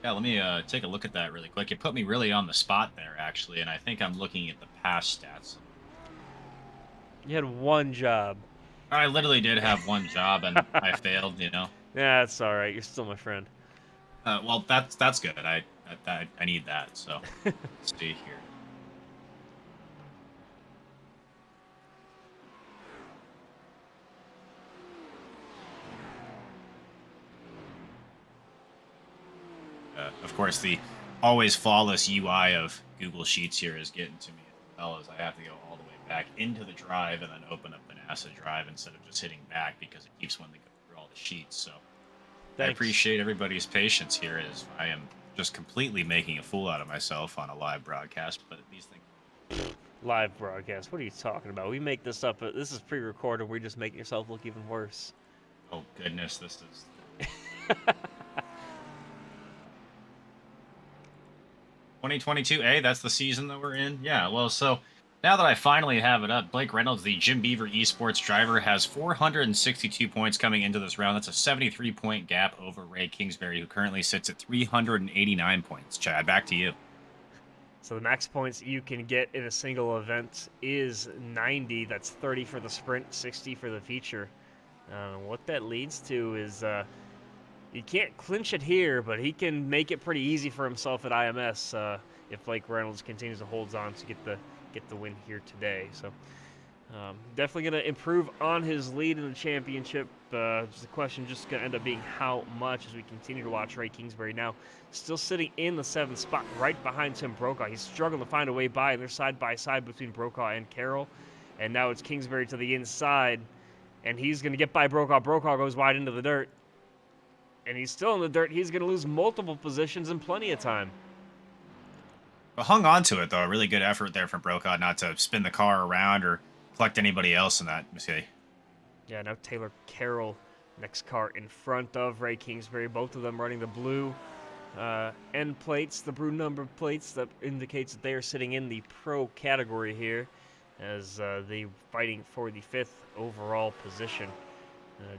Yeah, let me take a look at that really quick. It put me really on the spot there, actually, and I think I'm looking at the past stats. You had one job. I literally did have one job, and I failed, Yeah, that's all right. You're still my friend. Well, that's good. I need that, so let's see here. Of course, the always flawless UI of Google Sheets here is getting to me as well, as I have to go all the way back into the drive and then open up an acid drive instead of just hitting back because it keeps wanting to go through all the sheets. So I Thanks. appreciate everybody's patience here as I am just completely making a fool out of myself on a live broadcast, but these things... Live broadcast. What are you talking about? We make this up. This is pre-recorded. We're just making yourself look even worse. Oh, goodness, this is... 2022, that's the season that we're in? Yeah, well, so now that I finally have it up, Blake Reynolds, the Jim Beaver Esports driver, has 462 points coming into this round. That's a 73-point gap over Ray Kingsbury, who currently sits at 389 points. Chad, back to you. So the max points you can get in a single event is 90. That's 30 for the sprint, 60 for the feature. What that leads to is you can't clinch it here, but he can make it pretty easy for himself at IMS if Blake Reynolds continues to hold on to get the win here today. So definitely going to improve on his lead in the championship. The question just going to end up being how much as we continue to watch Ray Kingsbury now still sitting in the 7th spot right behind Tim Brokaw. He's struggling to find a way by, and they're side by side between Brokaw and Carroll. And now it's Kingsbury to the inside, and he's going to get by Brokaw. Brokaw goes wide into the dirt. And he's still in the dirt. He's going to lose multiple positions in plenty of time. But hung on to it, though. A really good effort there from Brokaw not to spin the car around or collect anybody else in that mistake. Yeah, now Taylor Carroll, next car in front of Ray Kingsbury. Both of them running the blue end plates, the blue number plates that indicates that they are sitting in the pro category here as they fighting for the 5th overall position.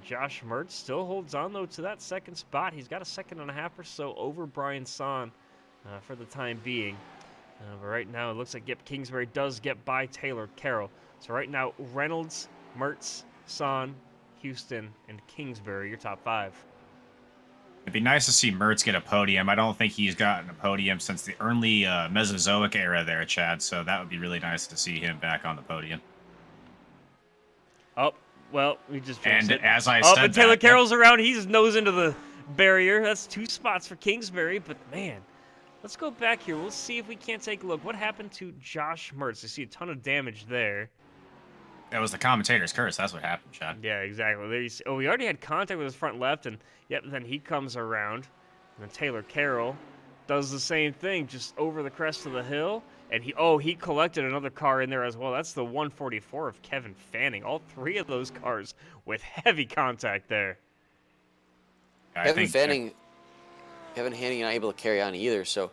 Josh Mertz still holds on, though, to that 2nd spot. He's got a 2.5 seconds or so over Brian Son for the time being. But right now, it looks like Kingsbury does get by Taylor Carroll. So right now, Reynolds, Mertz, Son, Houston, and Kingsbury, your top 5. It'd be nice to see Mertz get a podium. I don't think he's gotten a podium since the early Mesozoic era there, Chad. So that would be really nice to see him back on the podium. Oh. Well, we just and it. As I said, but Taylor Carroll's around. He's nose into the barrier. That's 2 spots for Kingsbury. But man, let's go back here. We'll see if we can't take a look. What happened to Josh Mertz? I see a ton of damage there. That was the commentator's curse. That's what happened, Chad. Yeah, exactly. There you see. Oh, we already had contact with his front left, and yep. Then he comes around, and then Taylor Carroll does the same thing, just over the crest of the hill. And he collected another car in there as well. That's the 144 of Kevin Fanning. All 3 of those cars with heavy contact there. Kevin Fanning not able to carry on either. So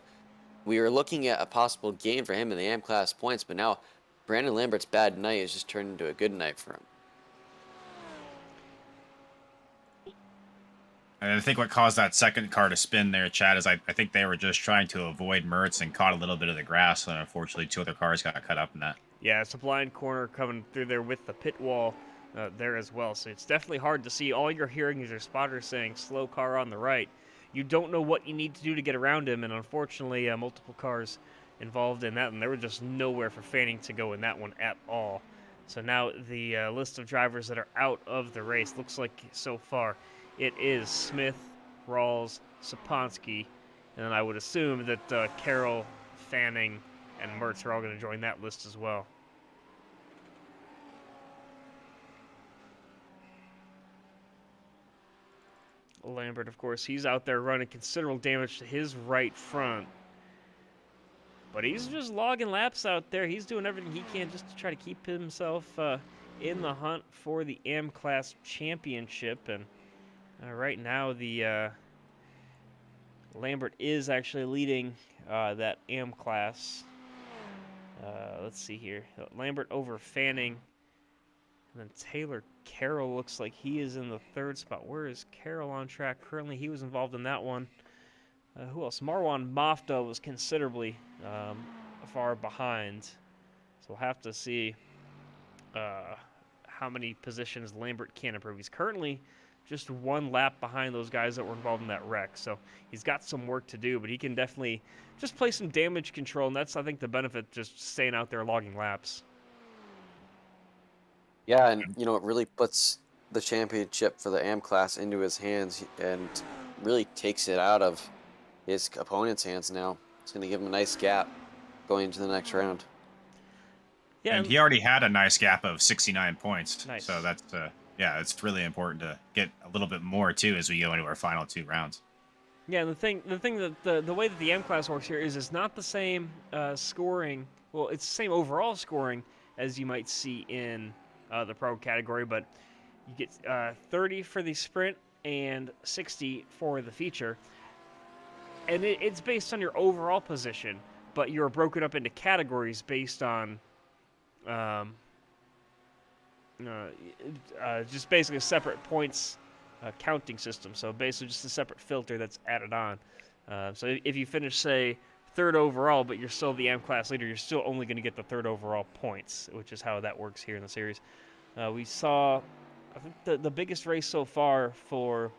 we were looking at a possible gain for him in the AM class points, but now Brandon Lambert's bad night has just turned into a good night for him. And I think what caused that 2nd car to spin there, Chad, is I think they were just trying to avoid Mertz and caught a little bit of the grass, and unfortunately 2 other cars got cut up in that. Yeah, it's a blind corner coming through there with the pit wall there as well. So it's definitely hard to see. All you're hearing is your spotter saying, slow car on the right. You don't know what you need to do to get around him, and unfortunately multiple cars involved in that, and there was just nowhere for Fanning to go in that one at all. So now the list of drivers that are out of the race looks like so far it is Smith, Rawls, Saponsky, and then I would assume that Carroll, Fanning, and Mertz are all going to join that list as well. Lambert, of course, he's out there running considerable damage to his right front. But he's just logging laps out there. He's doing everything he can just to try to keep himself in the hunt for the AM Class Championship. And right now, the Lambert is actually leading that AM Class. Let's see here. Lambert over Fanning. And then Taylor Carroll looks like he is in the 3rd spot. Where is Carroll on track currently? He was involved in that one. Who else? Marwan Mafda was considerably far behind. So we'll have to see how many positions Lambert can improve. He's currently just 1 lap behind those guys that were involved in that wreck. So he's got some work to do, but he can definitely just play some damage control, and that's, I think, the benefit, just staying out there logging laps. Yeah, and, it really puts the championship for the AM class into his hands and really takes it out of his opponent's hands now. It's going to give him a nice gap going into the next round. Yeah, And he already had a nice gap of 69 points. Nice. So that's yeah, it's really important to get a little bit more too as we go into our final 2 rounds. yeah. The thing that the way that the M class works here is it's not the same scoring. Well, it's the same overall scoring as you might see in the pro category, but you get 30 for the sprint and 60 for the feature, and it's based on your overall position, but you're broken up into categories based on just basically a separate points counting system. So basically just a separate filter that's added on. So if you finish, say, third overall, but you're still the M class leader, you're still only going to get the third overall points, which is how that works here in the series. We saw, I think the biggest race so far for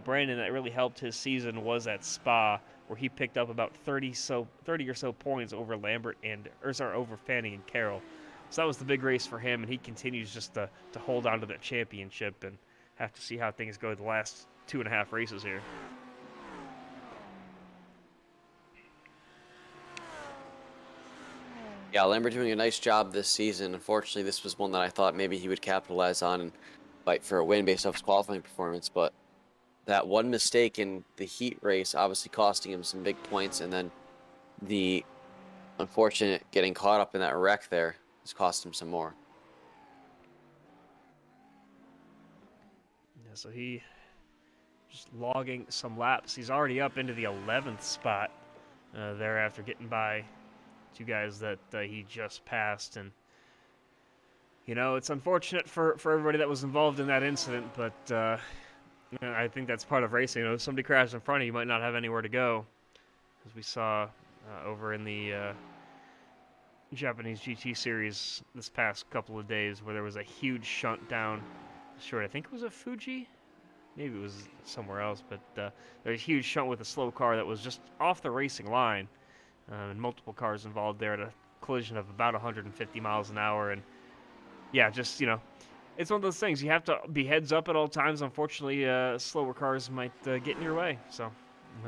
Brandon that really helped his season was at Spa, where he picked up about 30 or so points over over Fanning and Carroll. So that was the big race for him, and he continues just to hold on to that championship, and have to see how things go the last 2.5 races here. Yeah, Lambert doing a nice job this season. Unfortunately, this was one that I thought maybe he would capitalize on and fight for a win based off his qualifying performance, but that one mistake in the heat race obviously costing him some big points, and then the unfortunate getting caught up in that wreck there has cost him some more. Yeah, so he just logging some laps. He's already up into the 11th spot there after getting by 2 guys that he just passed. And, you know, it's unfortunate for everybody that was involved in that incident, but I think that's part of racing. You know, if somebody crashes in front of you, you might not have anywhere to go, as we saw over in the Japanese GT series this past couple of days, where there was a huge shunt down short. I think it was a Fuji, maybe it was somewhere else, but there was a huge shunt with a slow car that was just off the racing line, and multiple cars involved there at a collision of about 150 miles an hour. And yeah, just, you know, it's one of those things. You have to be heads up at all times. Unfortunately, slower cars might get in your way. So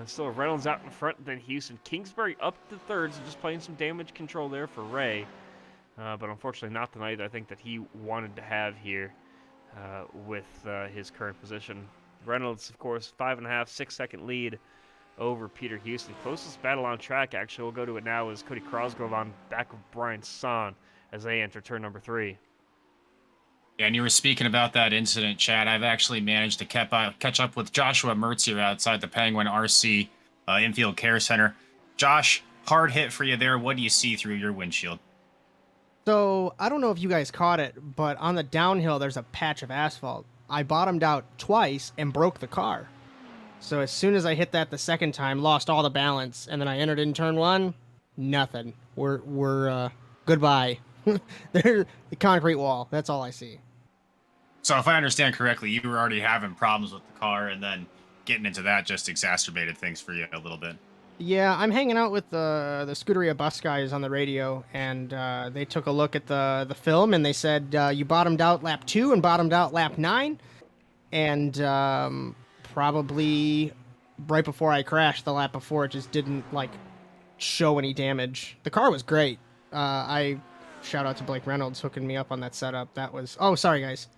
still Reynolds out in front, then Houston. Kingsbury up to third, so just playing some damage control there for Ray. But unfortunately not the night I think that he wanted to have here with his current position. Reynolds, of course, 5.5, 6-second lead over Peter Houston. Closest battle on track, actually, we'll go to it now, is Cody Crosgrove on back of Brian Son as they enter turn number 3. Yeah, and you were speaking about that incident, Chad. I've actually managed to catch up with Joshua Mertz here outside the Penguin RC Infield Care Center. Josh, hard hit for you there. What do you see through your windshield? So, I don't know if you guys caught it, but on the downhill, there's a patch of asphalt. I bottomed out twice and broke the car. So as soon as I hit that the second time, lost all the balance, and then I entered in turn 1, nothing. We're goodbye. There's the concrete wall. That's all I see. So if I understand correctly, you were already having problems with the car, and then getting into that just exacerbated things for you a little bit. Yeah, I'm hanging out with the Scuderia bus guys on the radio, and they took a look at the film, and they said you bottomed out lap 2 and bottomed out lap 9, and probably right before I crashed the lap before, it just didn't show any damage. The car was great. I shout out to Blake Reynolds hooking me up on that setup. That was sorry guys.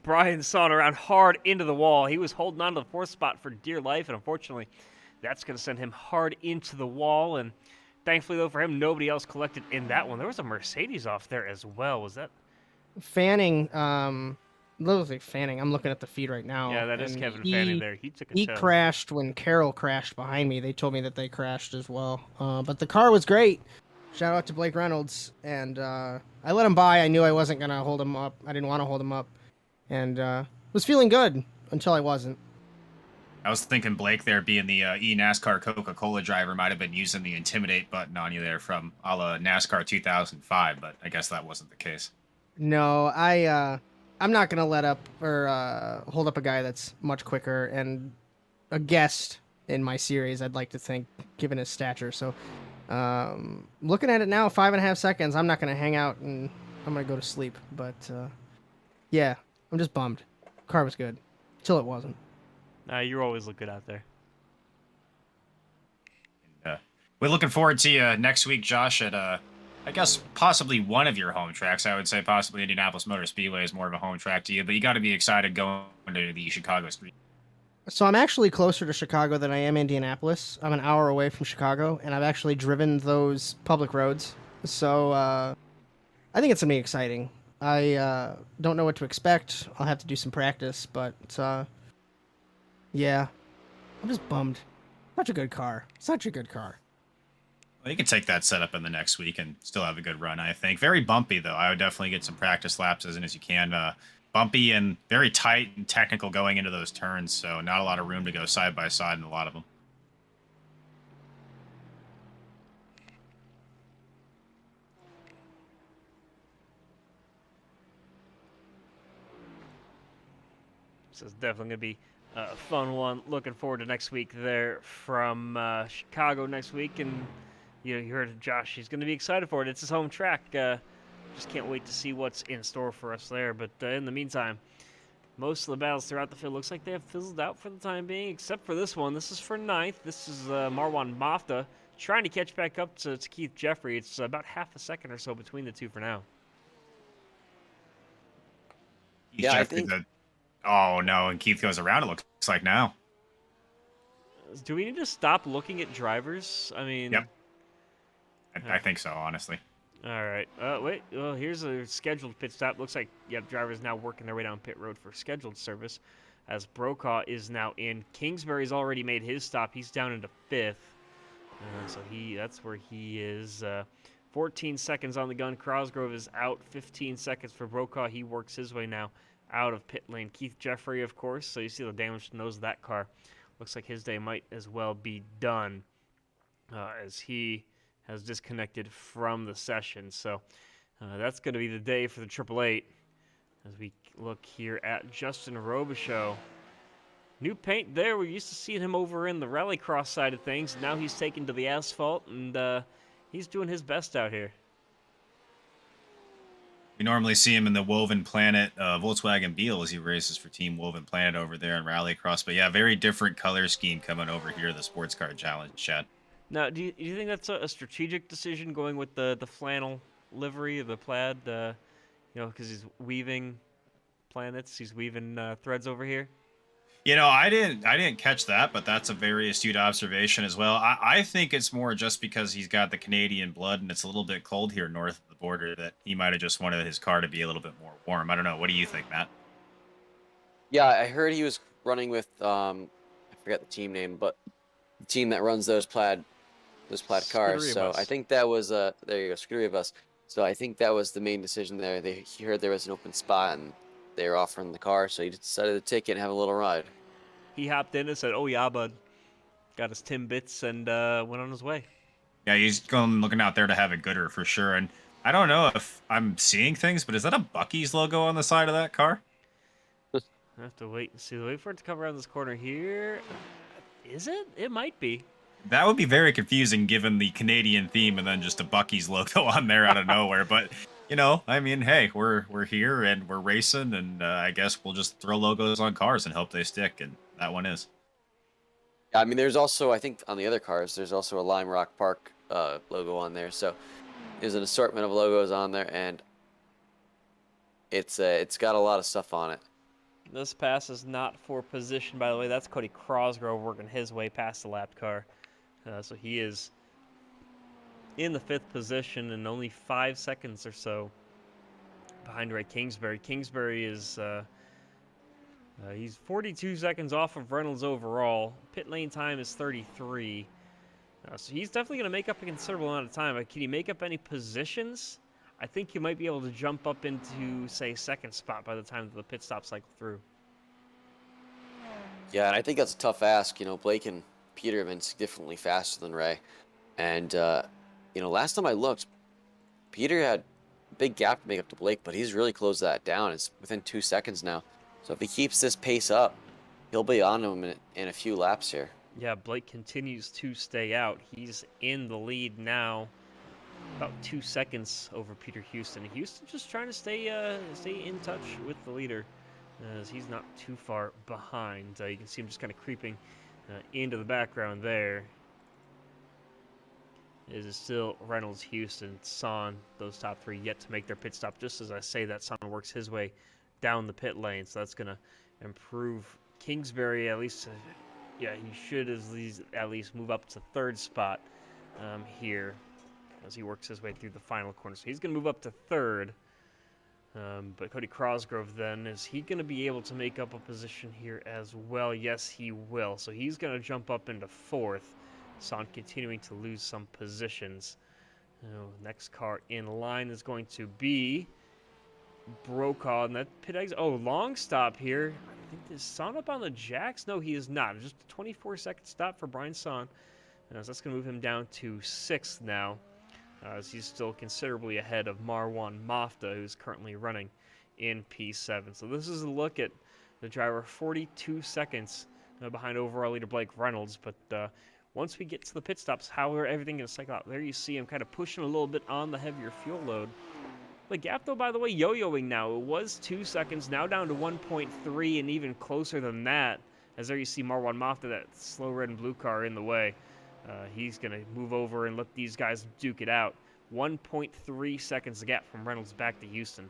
Brian Son around hard into the wall. He was holding on to the 4th spot for dear life, and unfortunately, that's going to send him hard into the wall. And thankfully, though, for him, nobody else collected in that one. There was a Mercedes off there as well. Was that Fanning? Looks like Fanning. I'm looking at the feed right now. Yeah, that is Kevin Fanning there. He took a He tow. crashed when Carroll crashed behind me. They told me that they crashed as well. But the car was great. Shout out to Blake Reynolds. And I let him by. I knew I wasn't going to hold him up. I didn't want to hold him up. And was feeling good until I wasn't. I was thinking Blake there being the eNASCAR Coca-Cola driver might have been using the intimidate button on you there from a la NASCAR 2005, but I guess that wasn't the case. No, I'm not going to let up or hold up a guy that's much quicker and a guest in my series, I'd like to think, given his stature. So looking at it now, 5.5 seconds, I'm not going to hang out and I'm going to go to sleep. But yeah, I'm just bummed. Car was good till it wasn't. You always look good out there. We're looking forward to you next week, Josh, at I guess possibly one of your home tracks. I would say possibly Indianapolis Motor Speedway is more of a home track to you, but you got to be excited going to the Chicago Street. So I'm actually closer to Chicago than I am Indianapolis. I'm an hour away from Chicago, and I've actually driven those public roads. So I think it's gonna be exciting. I don't know what to expect. I'll have to do some practice, but yeah, I'm just bummed. Such a good car. Such a good car. Well, you can take that setup in the next week and still have a good run, I think. Very bumpy, though. I would definitely get some practice laps as in as you can. Bumpy and very tight and technical going into those turns, so not a lot of room to go side by side in a lot of them. This is definitely going to be a fun one. Looking forward to next week there from Chicago next week. And you heard Josh, he's going to be excited for it. It's his home track. Just can't wait to see what's in store for us there. But in the meantime, most of the battles throughout the field looks like they have fizzled out for the time being, except for this one. This is for 9th. This is Marwan Mafta trying to catch back up to Keith Jeffrey. It's about half a second or so between the two for now. Yeah, I think... Oh, no, and Keith goes around, it looks like now. Do we need to stop looking at drivers? I mean... Yep. I think so, honestly. All right. Wait. Well, here's a scheduled pit stop. Looks like, drivers now working their way down pit road for scheduled service, as Brokaw is now in. Kingsbury's already made his stop. He's down into 5th. So that's where he is. 14 seconds on the gun. Crosgrove is out. 15 seconds for Brokaw. He works his way now out of pit lane. Keith Jeffrey, of course. So you see the damage to the nose of that car. Looks like his day might as well be done, as he has disconnected from the session. So that's going to be the day for the 888 as we look here at Justin Robichaux. New paint there. We used to see him over in the rallycross side of things. Now he's taken to the asphalt, and he's doing his best out here. We normally see him in the Woven Planet Volkswagen Beetle as he races for Team Woven Planet over there in Rallycross. But yeah, very different color scheme coming over here, the Sports Car Challenge, Chad. Now, do you think that's a strategic decision going with the flannel livery, the plaid, because he's weaving planets, he's weaving threads over here? I didn't catch that, but that's a very astute observation as well. I think it's more just because he's got the Canadian blood and it's a little bit cold here north of the border that he might have just wanted his car to be a little bit more warm. I don't know. What do you think, Matt? Yeah, I heard he was running with I forget the team name, but the team that runs those plaid cars. So I think that was there you go, Scuderia Bus. So I think that was the main decision there. He heard there was an open spot and they were offering the car, so he decided to take it and have a little ride. He hopped in and said, "Oh yeah, bud." Got his Timbits and went on his way. Yeah, he's looking out there to have a gooder for sure. And I don't know if I'm seeing things, but is that a Buc-ee's logo on the side of that car? I have to wait and see. Wait for it to come around this corner here. Is it? It might be. That would be very confusing given the Canadian theme and then just a Buc-ee's logo on there out of nowhere. But, I mean, hey, we're here and we're racing, and I guess we'll just throw logos on cars and hope they stick, and that one is. I mean, there's also, I think on the other cars, there's also a Lime Rock Park logo on there. So there's an assortment of logos on there, and it's got a lot of stuff on it. This pass is not for position, by the way. That's Cody Crosgrove working his way past the lapped car. So he is in the 5th position and only 5 seconds or so behind Ray Kingsbury. Kingsbury is he's 42 seconds off of Reynolds overall. Pit lane time is 33. So he's definitely going to make up a considerable amount of time. Can he make up any positions? I think he might be able to jump up into, say, 2nd spot by the time the pit stop cycle through. Yeah, and I think that's a tough ask. Blake and Peter have been significantly faster than Ray. And, last time I looked, Peter had a big gap to make up to Blake, but he's really closed that down. It's within 2 seconds now. So if he keeps this pace up, he'll be on him in a few laps here. Yeah, Blake continues to stay out. He's in the lead now, about 2 seconds over Peter Houston. Houston just trying to stay in touch with the leader, as he's not too far behind. You can see him just kind of creeping into the background there. is still Reynolds, Houston, Son, those top three yet to make their pit stop. Just as I say that, Son works his way down the pit lane, so that's going to improve Kingsbury at least. Yeah, he should at least move up to third spot here as he works his way through the final corner. So he's going to move up to third. But Cody Crosgrove then, is he going to be able to make up a position here as well? Yes, he will. So he's going to jump up into fourth. Son continuing to lose some positions. Next car in line is going to be Brokaw, and that pit exit. Oh, long stop here. I think is Son up on the jacks? No, he is not. Just a 24-second stop for Brian Son. So that's going to move him down to sixth now, as he's still considerably ahead of Marwan Mafta, who's currently running in P7. So this is a look at the driver, 42 seconds behind overall leader Blake Reynolds. But once we get to the pit stops, how are everything going to cycle out? There you see him kind of pushing a little bit on the heavier fuel load. The gap, though, by the way, yo-yoing now. It was 2 seconds, now down to 1.3, and even closer than that. As there you see Marwan Mafta, that slow red and blue car in the way. He's going to move over and let these guys duke it out. 1.3 seconds the gap from Reynolds back to Houston.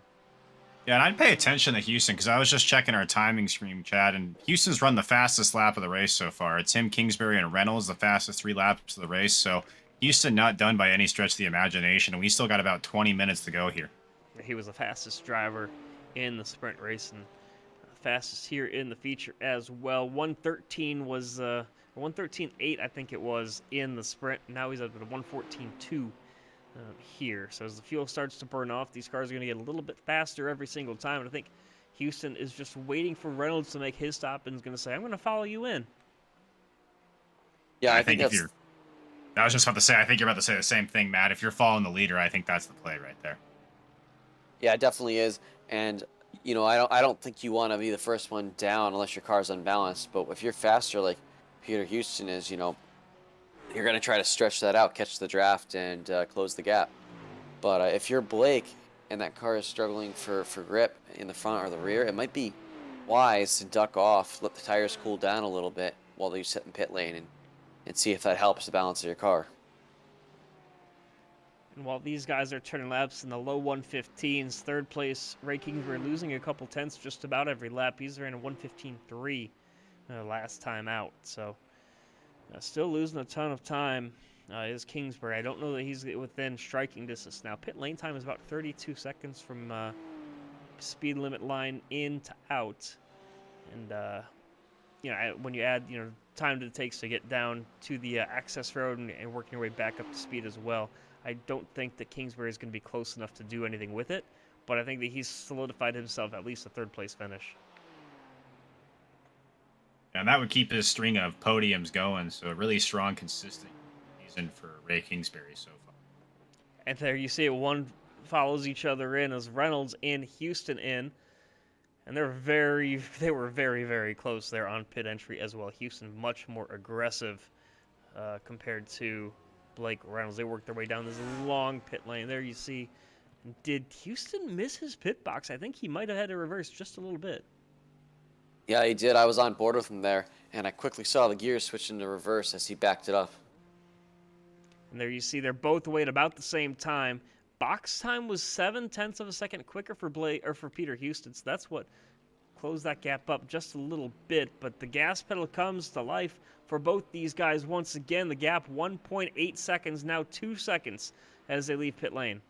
Yeah, and I'd pay attention to Houston because I was just checking our timing screen, Chad, and Houston's run the fastest lap of the race so far. It's him, Kingsbury, and Reynolds, the fastest 3 laps of the race. So Houston not done by any stretch of the imagination, and we still got about 20 minutes to go here. He was the fastest driver in the sprint race and fastest here in the feature as well. 113 was 113.8, I think it was, in the sprint. Now he's up at a 114.2 here. So as the fuel starts to burn off, these cars are going to get a little bit faster every single time. And I think Houston is just waiting for Reynolds to make his stop and is going to say, I'm going to follow you in. Yeah, I think if you're... I was just about to say, I think you're about to say the same thing, Matt. If you're following the leader, I think that's the play right there. Yeah, it definitely is. And, you know, I don't think you want to be the first one down unless your car's unbalanced. But if you're faster like Peter Houston is, you know, you're going to try to stretch that out, catch the draft, and close the gap. But if you're Blake and that car is struggling for grip in the front or the rear, it might be wise to duck off, let the tires cool down a little bit while you sit in pit lane and see if that helps the balance of your car. And while these guys are turning laps in the low 115s, third place, Ray Kingsbury losing a couple tenths just about every lap. He's ran a 115.3 last time out. So still losing a ton of time is Kingsbury. I don't know that he's within striking distance now. Pit lane time is about 32 seconds from speed limit line in to out. And, you know, when you add, you know, time that it takes to get down to the access road and working your way back up to speed as well, I don't think that Kingsbury is going to be close enough to do anything with it, but I think that he's solidified himself at least a third-place finish. And that would keep his string of podiums going, so a really strong, consistent season for Ray Kingsbury so far. And there you see it, one follows each other in as Reynolds in, Houston in, and they were very, very close there on pit entry as well. Houston much more aggressive compared to Blake Reynolds. They worked their way down this long pit lane. There you see. Did Houston miss his pit box? I think he might have had to reverse just a little bit. Yeah, he did. I was on board with him there, and I quickly saw the gears switch into reverse as he backed it up. And there you see they're both away at about the same time. Box time was 0.7 of a second quicker for Peter Houston, so that's what closed that gap up just a little bit. But the gas pedal comes to life for both these guys once again. The gap 1.8 seconds, now 2 seconds as they leave pit lane.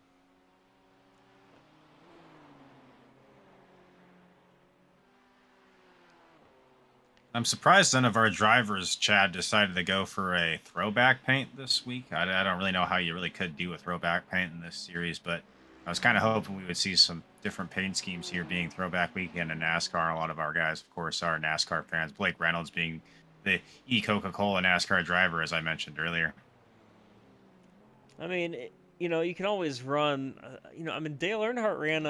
I'm surprised none of our drivers, Chad, decided to go for a throwback paint this week. I don't really know how you really could do a throwback paint in this series, but I was kind of hoping we would see some different paint schemes here being throwback weekend in NASCAR. A lot of our guys, of course, are NASCAR fans. Blake Reynolds being the Coca-Cola NASCAR driver, as I mentioned earlier. I mean, you know, you can always run, you know, I mean, Dale Earnhardt ran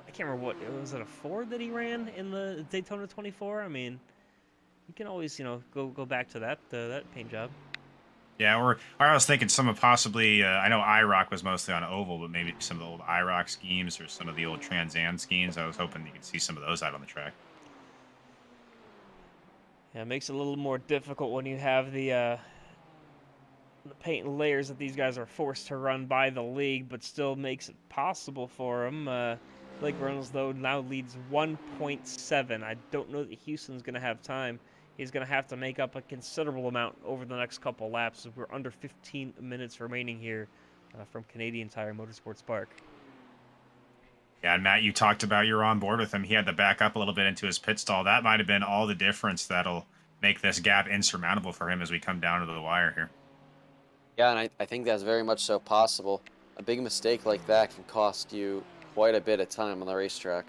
I can't remember what, was it a Ford that he ran in the Daytona 24? I mean, you can always, you know, go back to that paint job. Yeah, or I was thinking some of possibly, I know IROC was mostly on oval, but maybe some of the old IROC schemes or some of the old Trans Am schemes. I was hoping you could see some of those out on the track. Yeah, it makes it a little more difficult when you have the the paint and layers that these guys are forced to run by the league, but still makes it possible for them. Blake Reynolds, though, now leads 1.7. I don't know that Houston's going to have time. He's going to have to make up a considerable amount over the next couple laps. We're under 15 minutes remaining here from Canadian Tire Motorsports Park. Yeah, and Matt, you talked about you're on board with him. He had to back up a little bit into his pit stall. That might have been all the difference that'll make this gap insurmountable for him as we come down to the wire here. Yeah, and I think that's very much so possible. A big mistake like that can cost you quite a bit of time on the racetrack.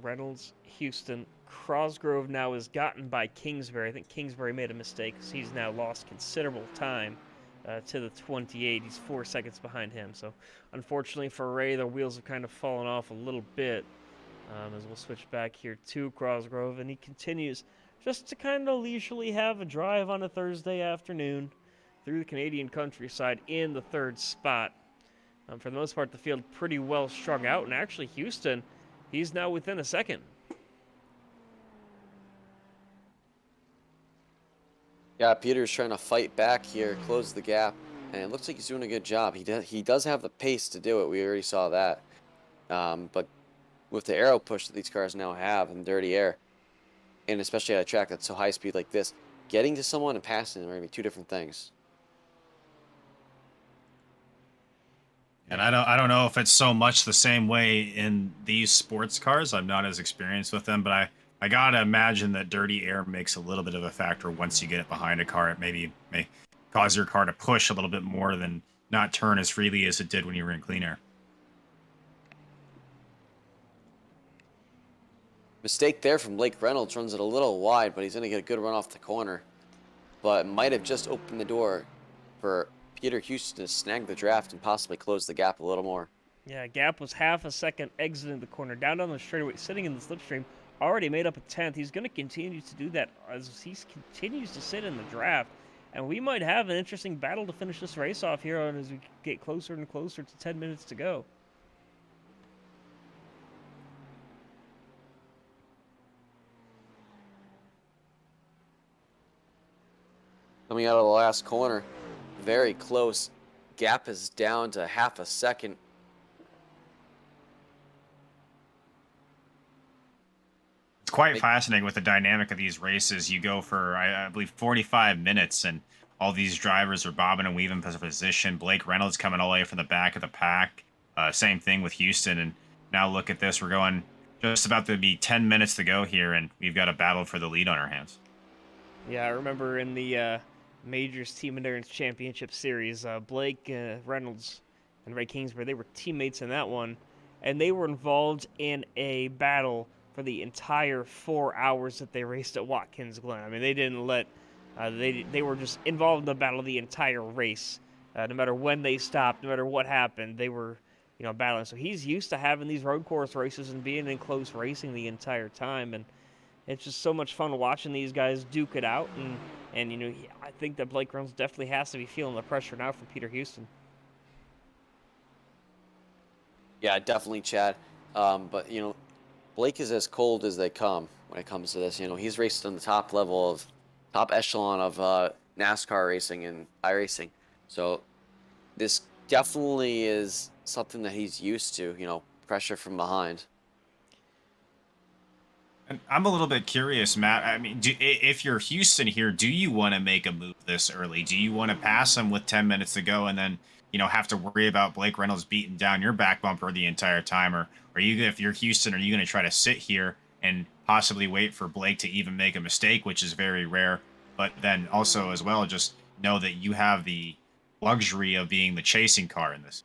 Reynolds, Houston, Cosgrove now is gotten by Kingsbury. I think Kingsbury made a mistake because he's now lost considerable time to the 28. He's 4 seconds behind him. So unfortunately for Ray, the wheels have kind of fallen off a little bit as we'll switch back here to Cosgrove. And he continues just to kind of leisurely have a drive on a Thursday afternoon through the Canadian countryside in the third spot. For the most part, the field pretty well strung out. And actually, Houston, he's now within a second. Yeah, Peter's trying to fight back here, close the gap, and it looks like he's doing a good job. He does have the pace to do it. We already saw that. But with the aero push that these cars now have in dirty air, and especially at a track that's so high speed like this, getting to someone and passing them are going to be two different things. And I don't know if it's so much the same way in these sports cars. I'm not as experienced with them, but I gotta imagine that dirty air makes a little bit of a factor once you get it behind a car. It may cause your car to push a little bit more than not turn as freely as it did when you were in clean air. Mistake there from Blake Reynolds, runs it a little wide, but he's going to get a good run off the corner. But might have just opened the door for Peter Houston to snag the draft and possibly close the gap a little more. Yeah, gap was half a second exiting the corner, down on the straightaway, sitting in the slipstream, already made up a 10th. He's going to continue to do that as he continues to sit in the draft. And we might have an interesting battle to finish this race off here as we get closer and closer to 10 minutes to go. Coming out of the last corner, very close. Gap is down to half a second. It's quite fascinating with the dynamic of these races. You go for, I believe, 45 minutes, and all these drivers are bobbing and weaving for position. Blake Reynolds coming all the way from the back of the pack. Same thing with Houston. And now look at this. We're going just about to be 10 minutes to go here, and we've got a battle for the lead on our hands. Yeah, I remember in the Majors Team Endurance Championship Series, Blake Reynolds and Ray Kingsbury, they were teammates in that one, and they were involved in a battle for the entire 4 hours that they raced at Watkins Glen. I mean, they didn't let they were just involved in the battle the entire race. No matter when they stopped, no matter what happened, they were, battling. So he's used to having these road course races and being in close racing the entire time, and it's just so much fun watching these guys duke it out. And I think that Blake Reynolds definitely has to be feeling the pressure now from Peter Houston. Yeah, definitely, Chad. But Blake is as cold as they come when it comes to this. He's raced on the top echelon of NASCAR racing and iRacing. So this definitely is something that he's used to, pressure from behind. And I'm a little bit curious, Matt. I mean, if you're Houston here, do you want to make a move this early? Do you want to pass him with 10 minutes to go and then, have to worry about Blake Reynolds beating down your back bumper the entire time? Or if you're Houston, are you going to try to sit here and possibly wait for Blake to even make a mistake, which is very rare, but then also as well just know that you have the luxury of being the chasing car in this?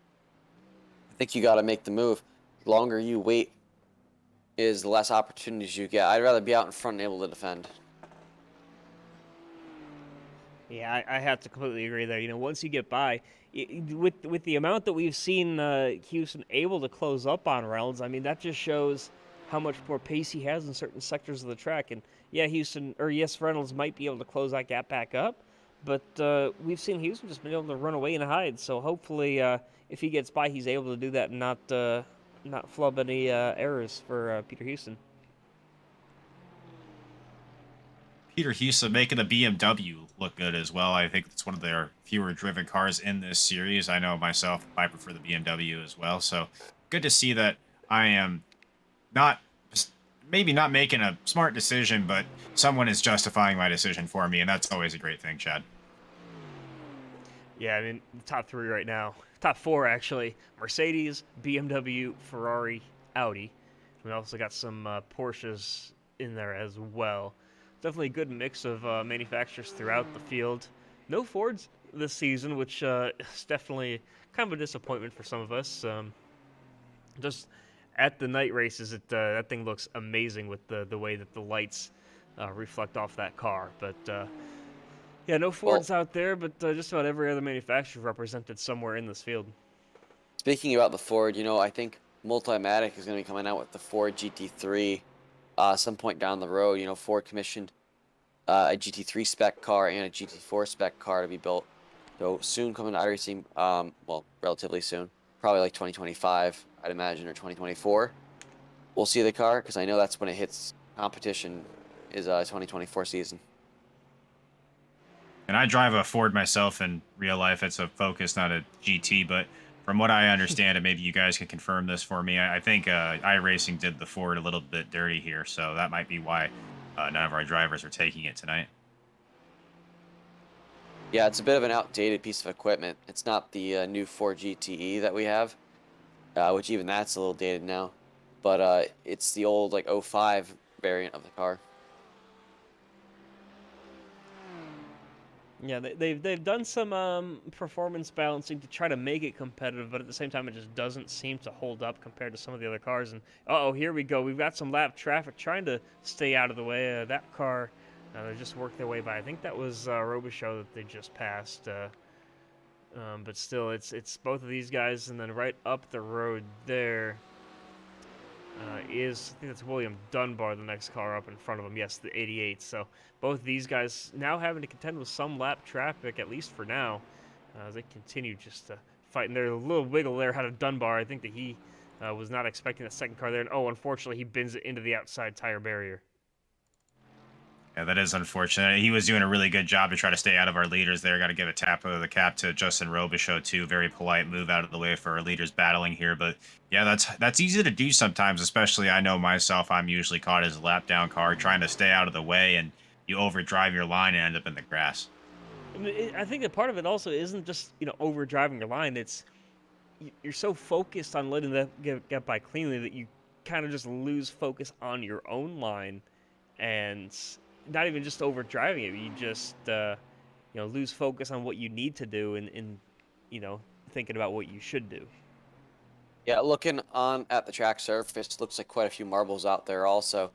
I think you got to make the move. The longer you wait is the less opportunities you get. I'd rather be out in front and able to defend. Yeah, I have to completely agree there. Once you get by, with the amount that we've seen Houston able to close up on Reynolds, I mean, that just shows how much more pace he has in certain sectors of the track. And yeah, Reynolds might be able to close that gap back up, but we've seen Houston just been able to run away and hide. So hopefully, if he gets by, he's able to do that and not flub any errors for Peter Houston. Peter Houston making the BMW look good as well. I think it's one of their fewer driven cars in this series. I know myself, I prefer the BMW as well. So good to see that I am not maybe not making a smart decision, but someone is justifying my decision for me, and that's always a great thing, Chad. Yeah, I mean, the top three right now, top four actually: Mercedes, BMW, Ferrari, Audi. We also got some Porsches in there as well. Definitely a good mix of manufacturers throughout the field. No Fords this season, which is definitely kind of a disappointment for some of us. Just at the night races, that thing looks amazing with the way that the lights reflect off that car. But yeah, no Fords out there, but just about every other manufacturer represented somewhere in this field. Speaking about the Ford, I think Multimatic is going to be coming out with the Ford GT3 some point down the road. Ford commissioned a GT3 spec car and a GT4 spec car to be built. So soon coming to iRacing, well, relatively soon, probably like 2025, I'd imagine, or 2024. We'll see the car because I know that's when it hits competition is 2024 season. And I drive a Ford myself in real life. It's a Focus, not a GT. But from what I understand, and maybe you guys can confirm this for me, I think iRacing did the Ford a little bit dirty here. So that might be why none of our drivers are taking it tonight. Yeah, it's a bit of an outdated piece of equipment. It's not the new Ford GTE that we have, which even that's a little dated now. But it's the old like 05 variant of the car. Yeah, they've done some performance balancing to try to make it competitive, but at the same time, it just doesn't seem to hold up compared to some of the other cars. And here we go. We've got some lap traffic trying to stay out of the way. That car, they just worked their way by. I think that was Robichaux that they just passed. But still, it's both of these guys, and then right up the road there is, I think that's William Dunbar, the next car up in front of him. Yes, the 88. So both of these guys now having to contend with some lap traffic, at least for now, as they continue just to fight. And there's a little wiggle there out of Dunbar. I think that he was not expecting that second car there. And unfortunately, he bends it into the outside tire barrier. Yeah, that is unfortunate. He was doing a really good job to try to stay out of our leaders there. Got to give a tap of the cap to Justin Robichaux, too. Very polite move out of the way for our leaders battling here. But yeah, that's easy to do sometimes, especially I know myself. I'm usually caught as a lap down car trying to stay out of the way, and you overdrive your line and end up in the grass. I think that part of it also isn't just overdriving your line. It's you're so focused on letting that get by cleanly that you kind of just lose focus on your own line, and not even just overdriving it. You just lose focus on what you need to do and thinking about what you should do. Yeah, looking on at the track surface, looks like quite a few marbles out there also.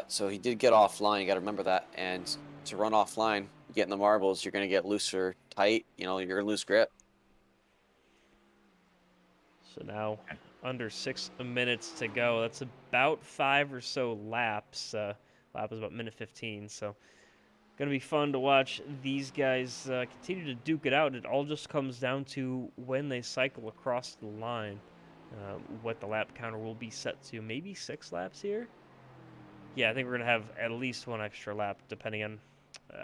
So he did get offline. You got to remember that. And to run offline, getting the marbles, you're going to get looser, tight. You're going to lose grip. So now under 6 minutes to go. That's about 5 or so laps. Lap is about minute 15. So going to be fun to watch these guys continue to duke it out. It all just comes down to when they cycle across the line. What the lap counter will be set to. Maybe 6 laps here? Yeah, I think we're going to have at least 1 extra lap, depending on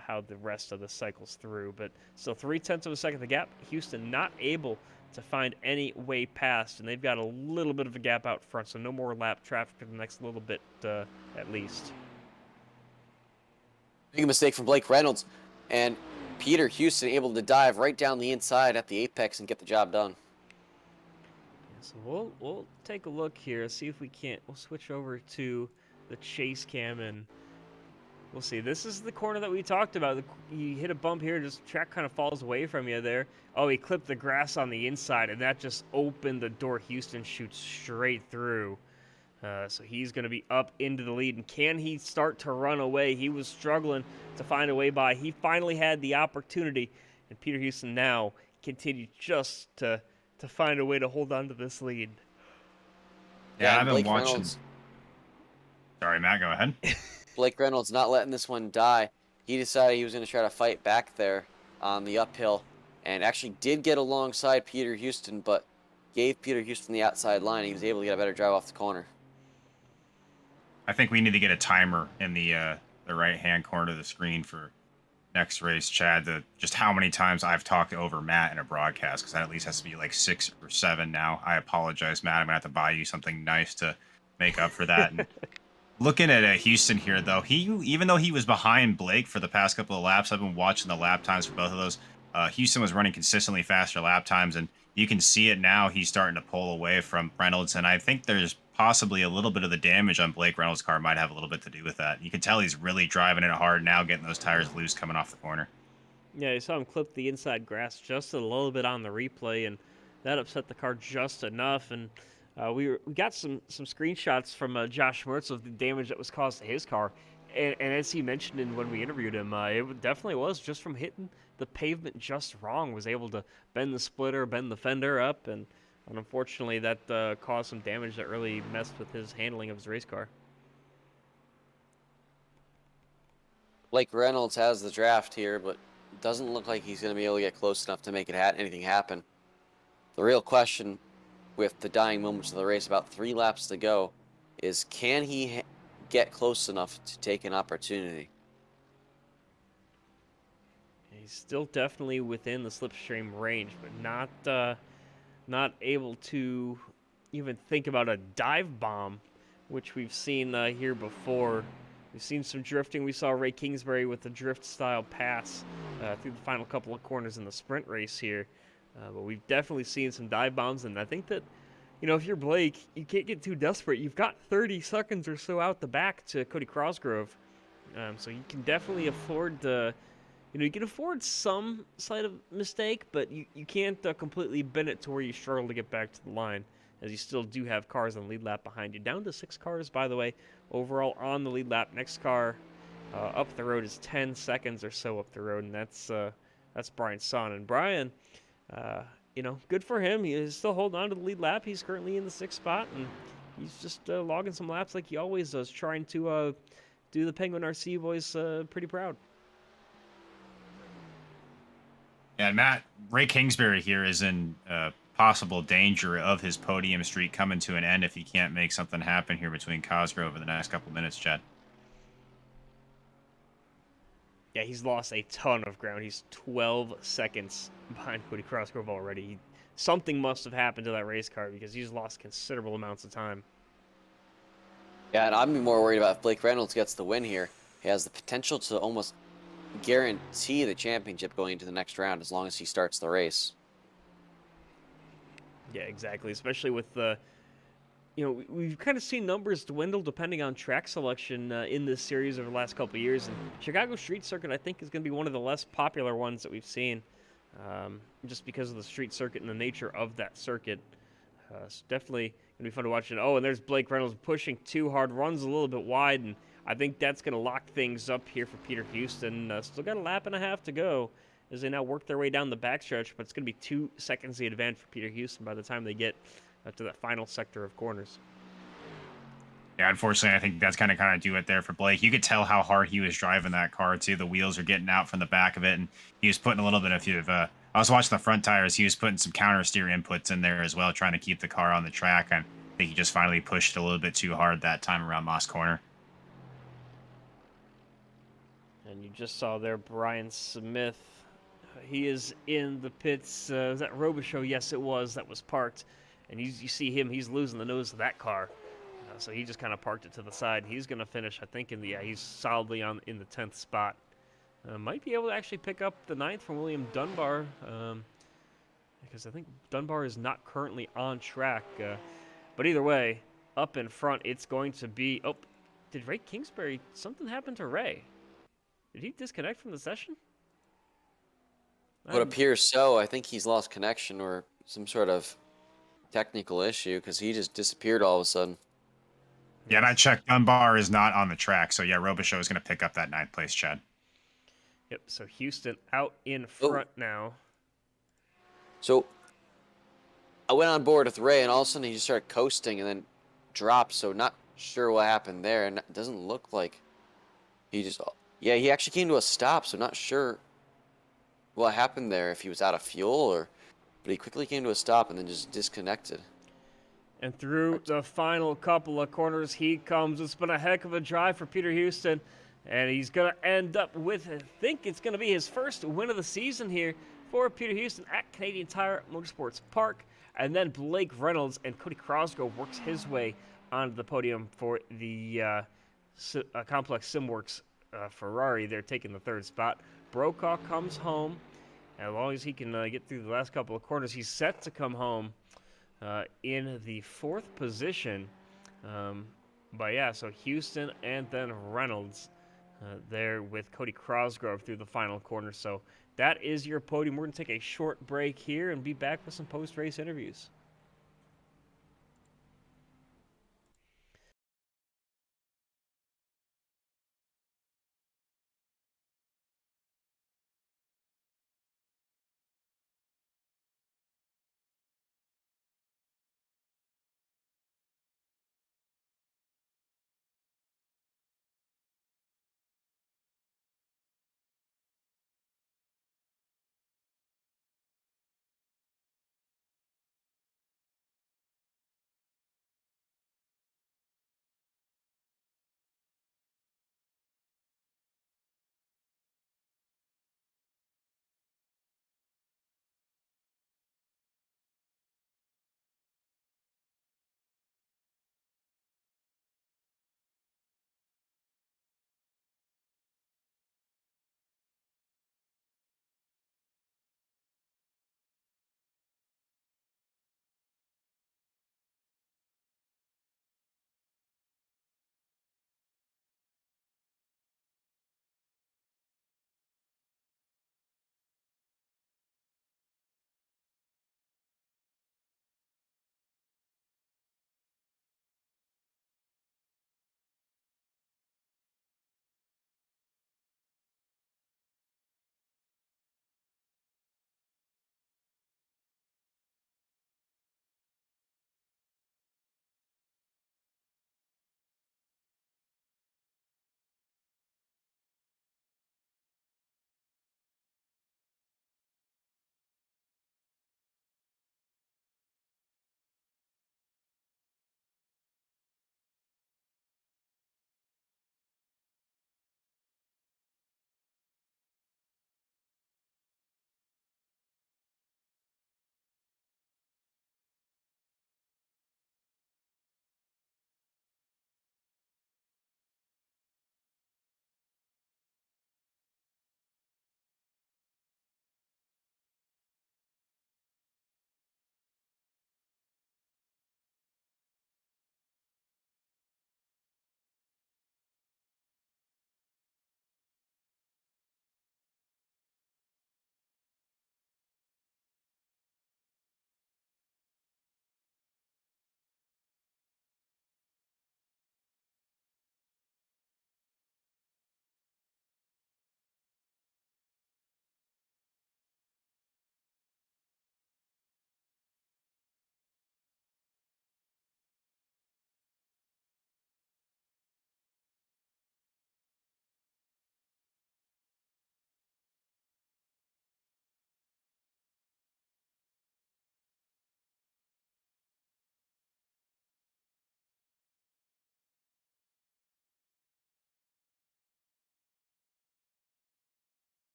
how the rest of the cycles through. But still, 0.3 of a second the gap. Houston not able to find any way past, and they've got a little bit of a gap out front, so no more lap traffic for the next little bit at least. Big mistake from Blake Reynolds, and Peter Houston able to dive right down the inside at the apex and get the job done. So we'll take a look here, see if we can't. We'll switch over to the chase cam, and we'll see. This is the corner that we talked about. You hit a bump here, just track kind of falls away from you there. He clipped the grass on the inside, and that just opened the door. Houston shoots straight through. So he's going to be up into the lead. And can he start to run away? He was struggling to find a way by. He finally had the opportunity. And Peter Houston now continued just to find a way to hold on to this lead. Yeah, I've been Blake watching. Reynolds, Sorry, Matt, go ahead. Blake Reynolds not letting this one die. He decided he was going to try to fight back there on the uphill and actually did get alongside Peter Houston, but gave Peter Houston the outside line. He was able to get a better drive off the corner. I think we need to get a timer in the the right-hand corner of the screen for next race, Chad, just how many times I've talked over Matt in a broadcast, because that at least has to be like 6 or 7 now. I apologize, Matt. I'm gonna have to buy you something nice to make up for that. And looking at Houston here, though, even though he was behind Blake for the past couple of laps, I've been watching the lap times for both of those. Houston was running consistently faster lap times, and you can see it now. He's starting to pull away from Reynolds, and I think there's possibly a little bit of the damage on Blake Reynolds' car might have a little bit to do with that. You can tell he's really driving it hard now, getting those tires loose coming off the corner. Yeah, you saw him clip the inside grass just a little bit on the replay, and that upset the car just enough. And we got some screenshots from Josh Mertz of the damage that was caused to his car. And as he mentioned when we interviewed him, it definitely was just from hitting the pavement just wrong. Was able to bend the splitter, bend the fender up, and unfortunately that caused some damage that really messed with his handling of his race car. Blake Reynolds has the draft here, but it doesn't look like he's going to be able to get close enough to make anything happen. The real question with the dying moments of the race, about 3 laps to go, is can he get close enough to take an opportunity? He's still definitely within the slipstream range, but not able to even think about a dive bomb, which we've seen here before. We've seen some drifting. We saw Ray Kingsbury with the drift-style pass through the final couple of corners in the sprint race here. But we've definitely seen some dive bombs, and I think that, if you're Blake, you can't get too desperate. You've got 30 seconds or so out the back to Cody Cosgrove, so you can definitely afford to, you can afford some slight of mistake, but you can't completely bend it to where you struggle to get back to the line, as you still do have cars on the lead lap behind you. Down to 6 cars, by the way, overall on the lead lap. Next car up the road is 10 seconds or so up the road, and that's Brian's son. And Brian, good for him. He is still holding on to the lead lap. He's currently in the 6th spot, and he's just logging some laps like he always does, trying to do the Penguin RC boys pretty proud. Yeah, Matt, Ray Kingsbury here is in possible danger of his podium streak coming to an end if he can't make something happen here between Cosgrove over the next couple minutes, Chad. Yeah, he's lost a ton of ground. He's 12 seconds behind Cody Cosgrove already. Something must have happened to that race car, because he's lost considerable amounts of time. Yeah, and I'm more worried about if Blake Reynolds gets the win here. He has the potential to almost guarantee the championship going into the next round as long as he starts the race. Yeah, exactly. Especially with the, we've kind of seen numbers dwindle depending on track selection in this series over the last couple of years. And Chicago Street Circuit, I think, is going to be one of the less popular ones that we've seen, just because of the street circuit and the nature of that circuit. It's definitely going to be fun to watch. And there's Blake Reynolds pushing too hard, runs a little bit wide, and I think that's going to lock things up here for Peter Houston. Still got a lap and a half to go as they now work their way down the backstretch, but it's going to be 2 seconds the advantage for Peter Houston by the time they get to that final sector of corners. Yeah, unfortunately, I think that's kind of do it there for Blake. You could tell how hard he was driving that car, too. The wheels are getting out from the back of it, and he was putting a little bit of I was watching the front tires. He was putting some counter steer inputs in there as well, trying to keep the car on the track. And I think he just finally pushed it a little bit too hard that time around Moss Corner. And you just saw there Brian Smith. He is in the pits. Was that Robichaux? Yes, it was. That was parked. And you see him. He's losing the nose of that car. So he just kind of parked it to the side. He's going to finish, I think, he's solidly in the 10th spot. Might be able to actually pick up the 9th from William Dunbar, because I think Dunbar is not currently on track. But either way, up in front, it's going to be... Oh, did Ray Kingsbury... Something happened to Ray. Did he disconnect from the session? It appears so. I think he's lost connection or some sort of technical issue, because he just disappeared all of a sudden. Yeah, and I checked. Dunbar is not on the track. So, yeah, Robichaux is going to pick up that 9th place, Chad. Yep, so Houston out in front now. So, I went on board with Ray, and all of a sudden he just started coasting and then dropped. So, not sure what happened there. And it doesn't look like he just... Yeah, he actually came to a stop, so not sure what happened there, if he was out of fuel or... But he quickly came to a stop and then just disconnected. And through the final couple of corners, he comes. It's been a heck of a drive for Peter Houston. And he's going to end up with, I think it's going to be his first win of the season here for Peter Houston at Canadian Tire Motorsports Park. And then Blake Reynolds and Cody Crosgrove works his way onto the podium for the Complex Simworks Ferrari. They're taking the third spot. Brokaw comes home. As long as he can get through the last couple of corners, he's set to come home in the fourth position. But yeah, so Houston and then Reynolds there with Cody Crosgrove through the final corner. So that is your podium. We're going to take a short break here and be back with some post-race interviews.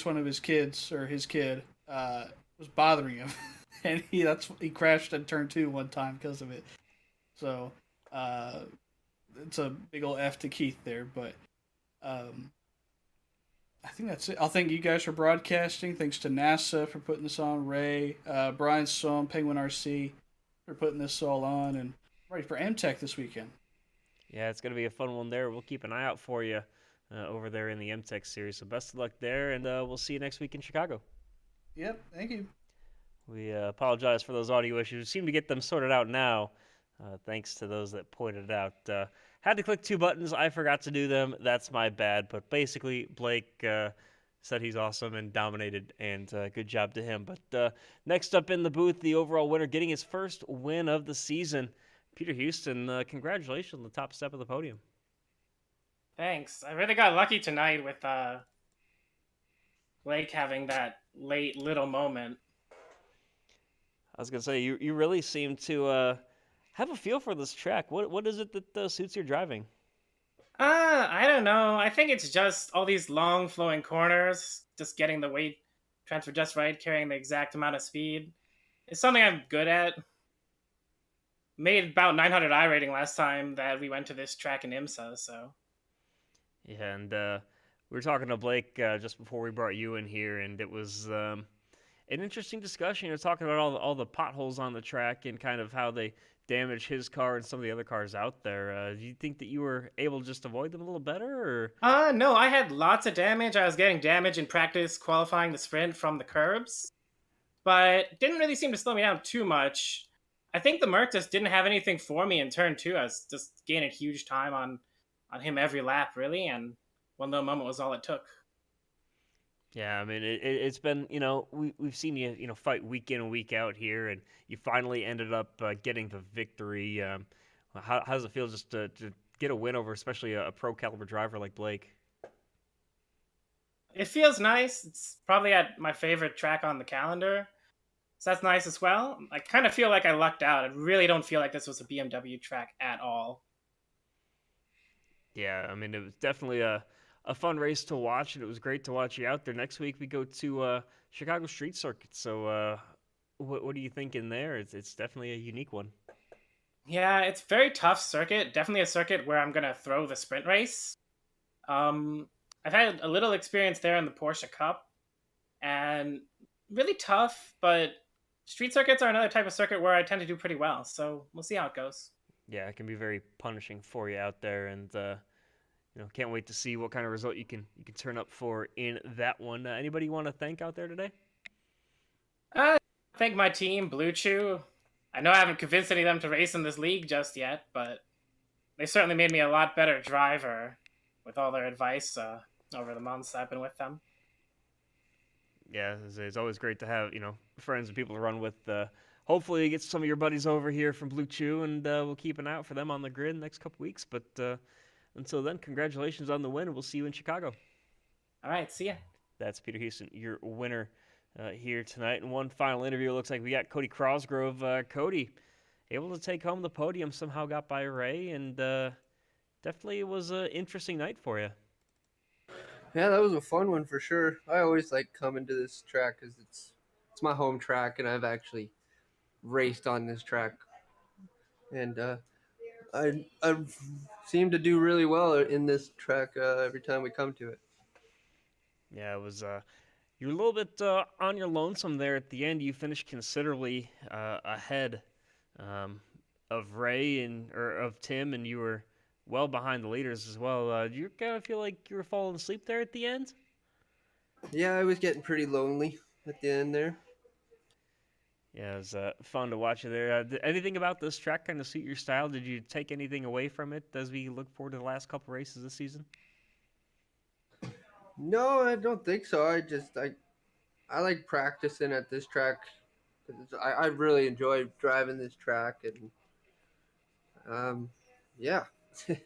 one of his kids or his kid was bothering him, and he crashed in turn 2 one time because of it. So uh, it's a big old F to Keith there, but um, I think that's it. I'll thank you guys for broadcasting. Thanks to NASA for putting this on. Ray, Brian Sohm, Penguin RC for putting this all on, and I'm ready for MTech this weekend. Yeah, it's going to be a fun one there. We'll keep an eye out for you over there in the MTech series. So best of luck there, and we'll see you next week in Chicago. Yep, thank you. We apologize for those audio issues. We seem to get them sorted out now, thanks to those that pointed it out. Had to click 2 buttons. I forgot to do them. That's my bad. But basically, Blake said he's awesome and dominated, and good job to him. But next up in the booth, the overall winner, getting his first win of the season, Peter Houston. Congratulations on the top step of the podium. Thanks. I really got lucky tonight with Blake having that late little moment. I was going to say, you really seem to have a feel for this track. What is it that suits your driving? I don't know. I think it's just all these long flowing corners, just getting the weight transfer just right, carrying the exact amount of speed. It's something I'm good at. Made about 900 I rating last time that we went to this track in IMSA, so. Yeah, and we were talking to Blake just before we brought you in here, and it was an interesting discussion. You're talking about all the potholes on the track and kind of how they damage his car and some of the other cars out there. Do you think that you were able to just avoid them a little better, or? No, I had lots of damage. I was getting damage in practice qualifying the sprint from the curbs, but didn't really seem to slow me down too much. I think the Merc just didn't have anything for me in turn 2. I was just gaining huge time on him every lap, really, and one little moment was all it took. Yeah, I mean, it's been, we've seen you, fight week in and week out here, and you finally ended up getting the victory. How does it feel just to get a win over, especially a pro caliber driver like Blake? It feels nice. It's probably at my favorite track on the calendar, so that's nice as well. I kind of feel like I lucked out. I really don't feel like this was a BMW track at all. Yeah, I mean, it was definitely a fun race to watch, and it was great to watch you out there. Next week we go to Chicago Street Circuit. So, what are you thinking there? It's definitely a unique one. Yeah, it's a very tough circuit. Definitely a circuit where I'm gonna throw the sprint race. I've had a little experience there in the Porsche Cup, and really tough. But street circuits are another type of circuit where I tend to do pretty well. So we'll see how it goes. Yeah, it can be very punishing for you out there, and can't wait to see what kind of result you can turn up for in that one. Anybody you want to thank out there today? Thank my team, Blue Chew. I know I haven't convinced any of them to race in this league just yet, but they certainly made me a lot better driver with all their advice over the months I've been with them. Yeah, it's always great to have friends and people to run with. Hopefully, you get some of your buddies over here from Blue Chew, and we'll keep an eye out for them on the grid next couple weeks. But until then, congratulations on the win, and we'll see you in Chicago. All right, see ya. That's Peter Houston, your winner here tonight. And one final interview. It looks like we got Cody Crosgrove. Cody, able to take home the podium, somehow got by Ray, and definitely was an interesting night for you. Yeah, that was a fun one for sure. I always like coming to this track because it's my home track, and I've actually raced on this track, and I seem to do really well in this track every time we come to it. Yeah, it was. You were a little bit on your lonesome there at the end. You finished considerably ahead of Ray or of Tim, and you were well behind the leaders as well. Do you kind of feel like you were falling asleep there at the end? Yeah, I was getting pretty lonely at the end there. Yeah, it was fun to watch you there. Anything about this track kind of suit your style? Did you take anything away from it as we look forward to the last couple races this season? No, I don't think so. I like practicing at this track because I really enjoy driving this track, and yeah. I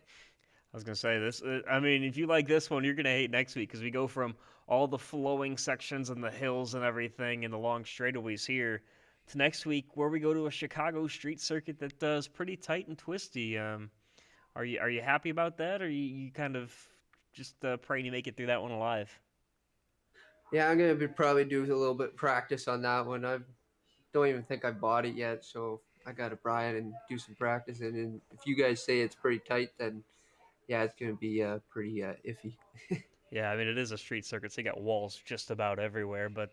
was gonna say this. I mean, if you like this one, you're gonna hate next week because we go from all the flowing sections and the hills and everything and the long straightaways here to next week where we go to a Chicago street circuit that does pretty tight and twisty. Are you happy about that, or you kind of just praying you make it through that one alive? Yeah, I'm gonna probably do a little bit of practice on that one. I don't even think I bought it yet, so I gotta buy it and do some practice. And if you guys say it's pretty tight, then yeah, it's gonna be pretty iffy. Yeah, I mean, it is a street circuit, so you got walls just about everywhere. But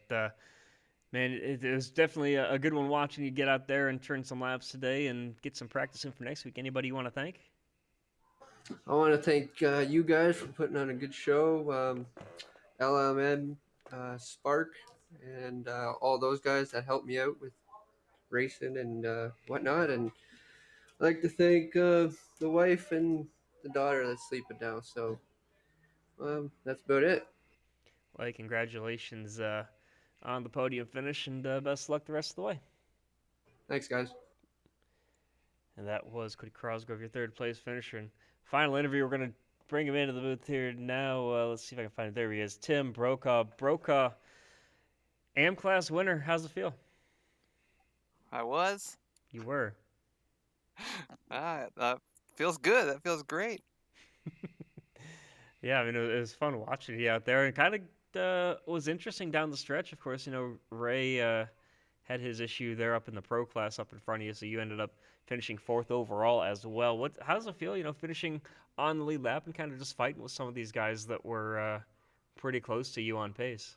man, it was definitely a good one watching you get out there and turn some laps today and get some practice in for next week. Anybody you want to thank? I want to thank you guys for putting on a good show. LMN, Spark, and all those guys that helped me out with racing and whatnot. And I'd like to thank the wife and the daughter that's sleeping now. So that's about it. Well, hey, congratulations on the podium finish, and best of luck the rest of the way. Thanks, guys. And that was Cody Crosgrove, your third place finisher. And final interview, we're going to bring him into the booth here now. Let's see if I can find it. There he is, Tim Brokaw. Brokaw, AM class winner. How's it feel? I was. You were. Feels good. That feels great. Yeah, I mean, it was fun watching you out there, and kind of was interesting down the stretch. Of course, Ray had his issue there up in the pro class up in front of you, so you ended up finishing fourth overall as well. How does it feel, finishing on the lead lap and kind of just fighting with some of these guys that were pretty close to you on pace?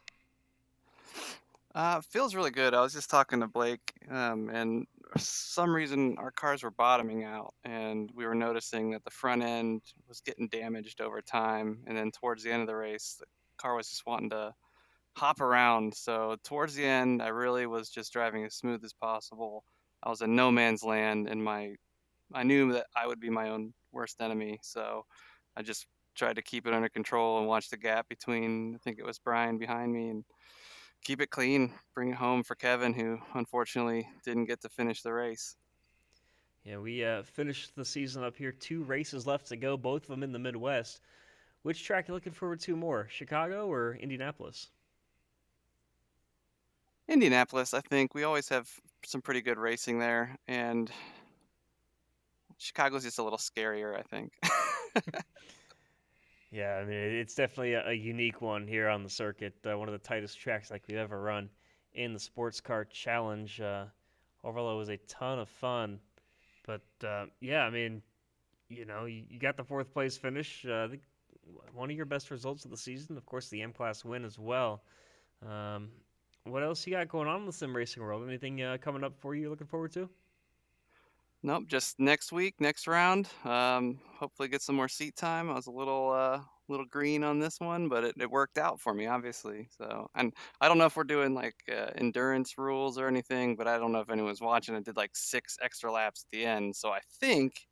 Feels really good. I was just talking to Blake, and for some reason our cars were bottoming out, and we were noticing that the front end was getting damaged over time, and then towards the end of the race, the car was just wanting to hop around. So towards the end, I really was just driving as smooth as possible. I was in no man's land, and I knew that I would be my own worst enemy, so I just tried to keep it under control and watch the gap between, I think it was Brian behind me, and keep it clean, bring it home for Kevin, who unfortunately didn't get to finish the race. Yeah, we finished the season up here. 2 races left to go, both of them in the Midwest. Which track are you looking forward to more, Chicago or Indianapolis? Indianapolis, I think. We always have some pretty good racing there, and Chicago's just a little scarier, I think. Yeah, I mean, it's definitely a unique one here on the circuit. One of the tightest tracks like we've ever run in the Sports Car Challenge. Overall, it was a ton of fun. But, yeah, I mean, you got the 4th place finish. I think one of your best results of the season. Of course, the M-Class win as well. What else you got going on in the sim racing world? Anything coming up for you you're looking forward to? Nope, just next week, next round. Hopefully get some more seat time. I was a little green on this one, but it worked out for me, obviously. So, and I don't know if we're doing like endurance rules or anything, but I don't know if anyone's watching. I did like 6 extra laps at the end, so I think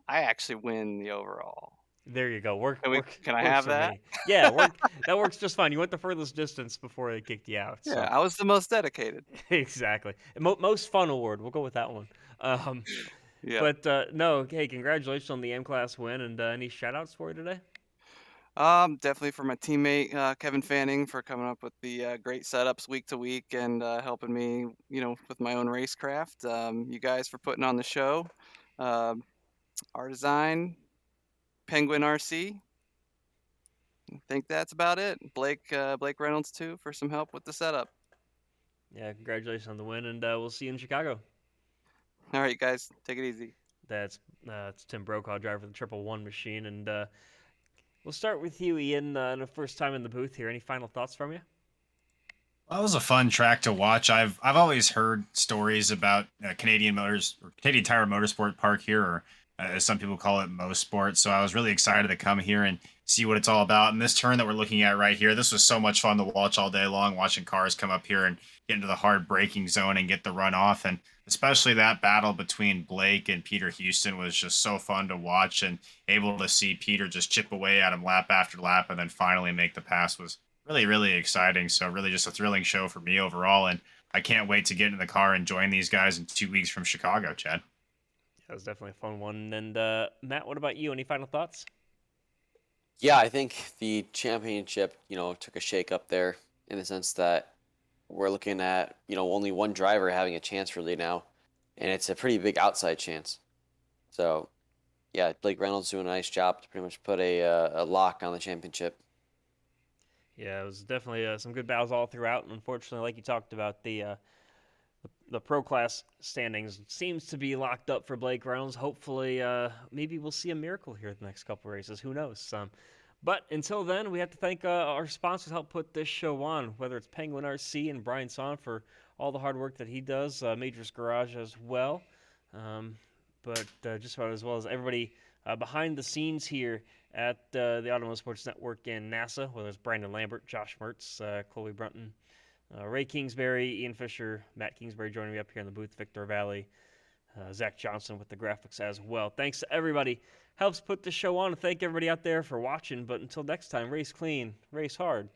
I actually win the overall. There you go. Can I works have for that? me. Yeah, that works just fine. You went the furthest distance before they kicked you out. Yeah, So. I was the most dedicated. Exactly. Most fun award. We'll go with that one. Yeah. But no, hey, congratulations on the M-Class win, and any shout-outs for you today? Definitely for my teammate Kevin Fanning for coming up with the great setups week to week and helping me, with my own racecraft. You guys for putting on the show. Our design, Penguin RC. I think that's about it. Blake Reynolds too for some help with the setup. Yeah, congratulations on the win, and we'll see you in Chicago. All right, guys, take it easy. It's Tim Brokaw, driver of the 111 machine, and we'll start with you, Ian. The first time in the booth here. Any final thoughts from you? That was a fun track to watch. I've always heard stories about Canadian Tire Motorsport Park here, or as some people call it, Mosport. So I was really excited to come here and see what it's all about. And this turn that we're looking at right here, this was so much fun to watch all day long, watching cars come up here and get into the hard braking zone and get the run off. And especially that battle between Blake and Peter Houston was just so fun to watch, and able to see Peter just chip away at him lap after lap and then finally make the pass was really, really exciting. So really just a thrilling show for me overall. And I can't wait to get in the car and join these guys in 2 weeks from Chicago, Chad. That was definitely a fun one. And Matt, what about you? Any final thoughts? Yeah, I think the championship, took a shake up there in the sense that we're looking at, only one driver having a chance really now, and it's a pretty big outside chance. So, yeah, Blake Reynolds doing a nice job to pretty much put a lock on the championship. Yeah, it was definitely some good battles all throughout, and unfortunately, like you talked about, the pro class standings seems to be locked up for Blake Reynolds. Hopefully, maybe we'll see a miracle here in the next couple races. Who knows? But until then, we have to thank our sponsors to help put this show on, whether it's Penguin RC and Brian Son for all the hard work that he does, Major's Garage as well. But just about as well as everybody behind the scenes here at the Automotive Sports Network and NASA, whether it's Brandon Lambert, Josh Mertz, Chloe Brunton, Ray Kingsbury, Ian Fisher, Matt Kingsbury joining me up here in the booth, Victor Valley, Zack Johnson with the graphics as well. Thanks to everybody. Helps put the show on. Thank everybody out there for watching. But until next time, race clean, race hard.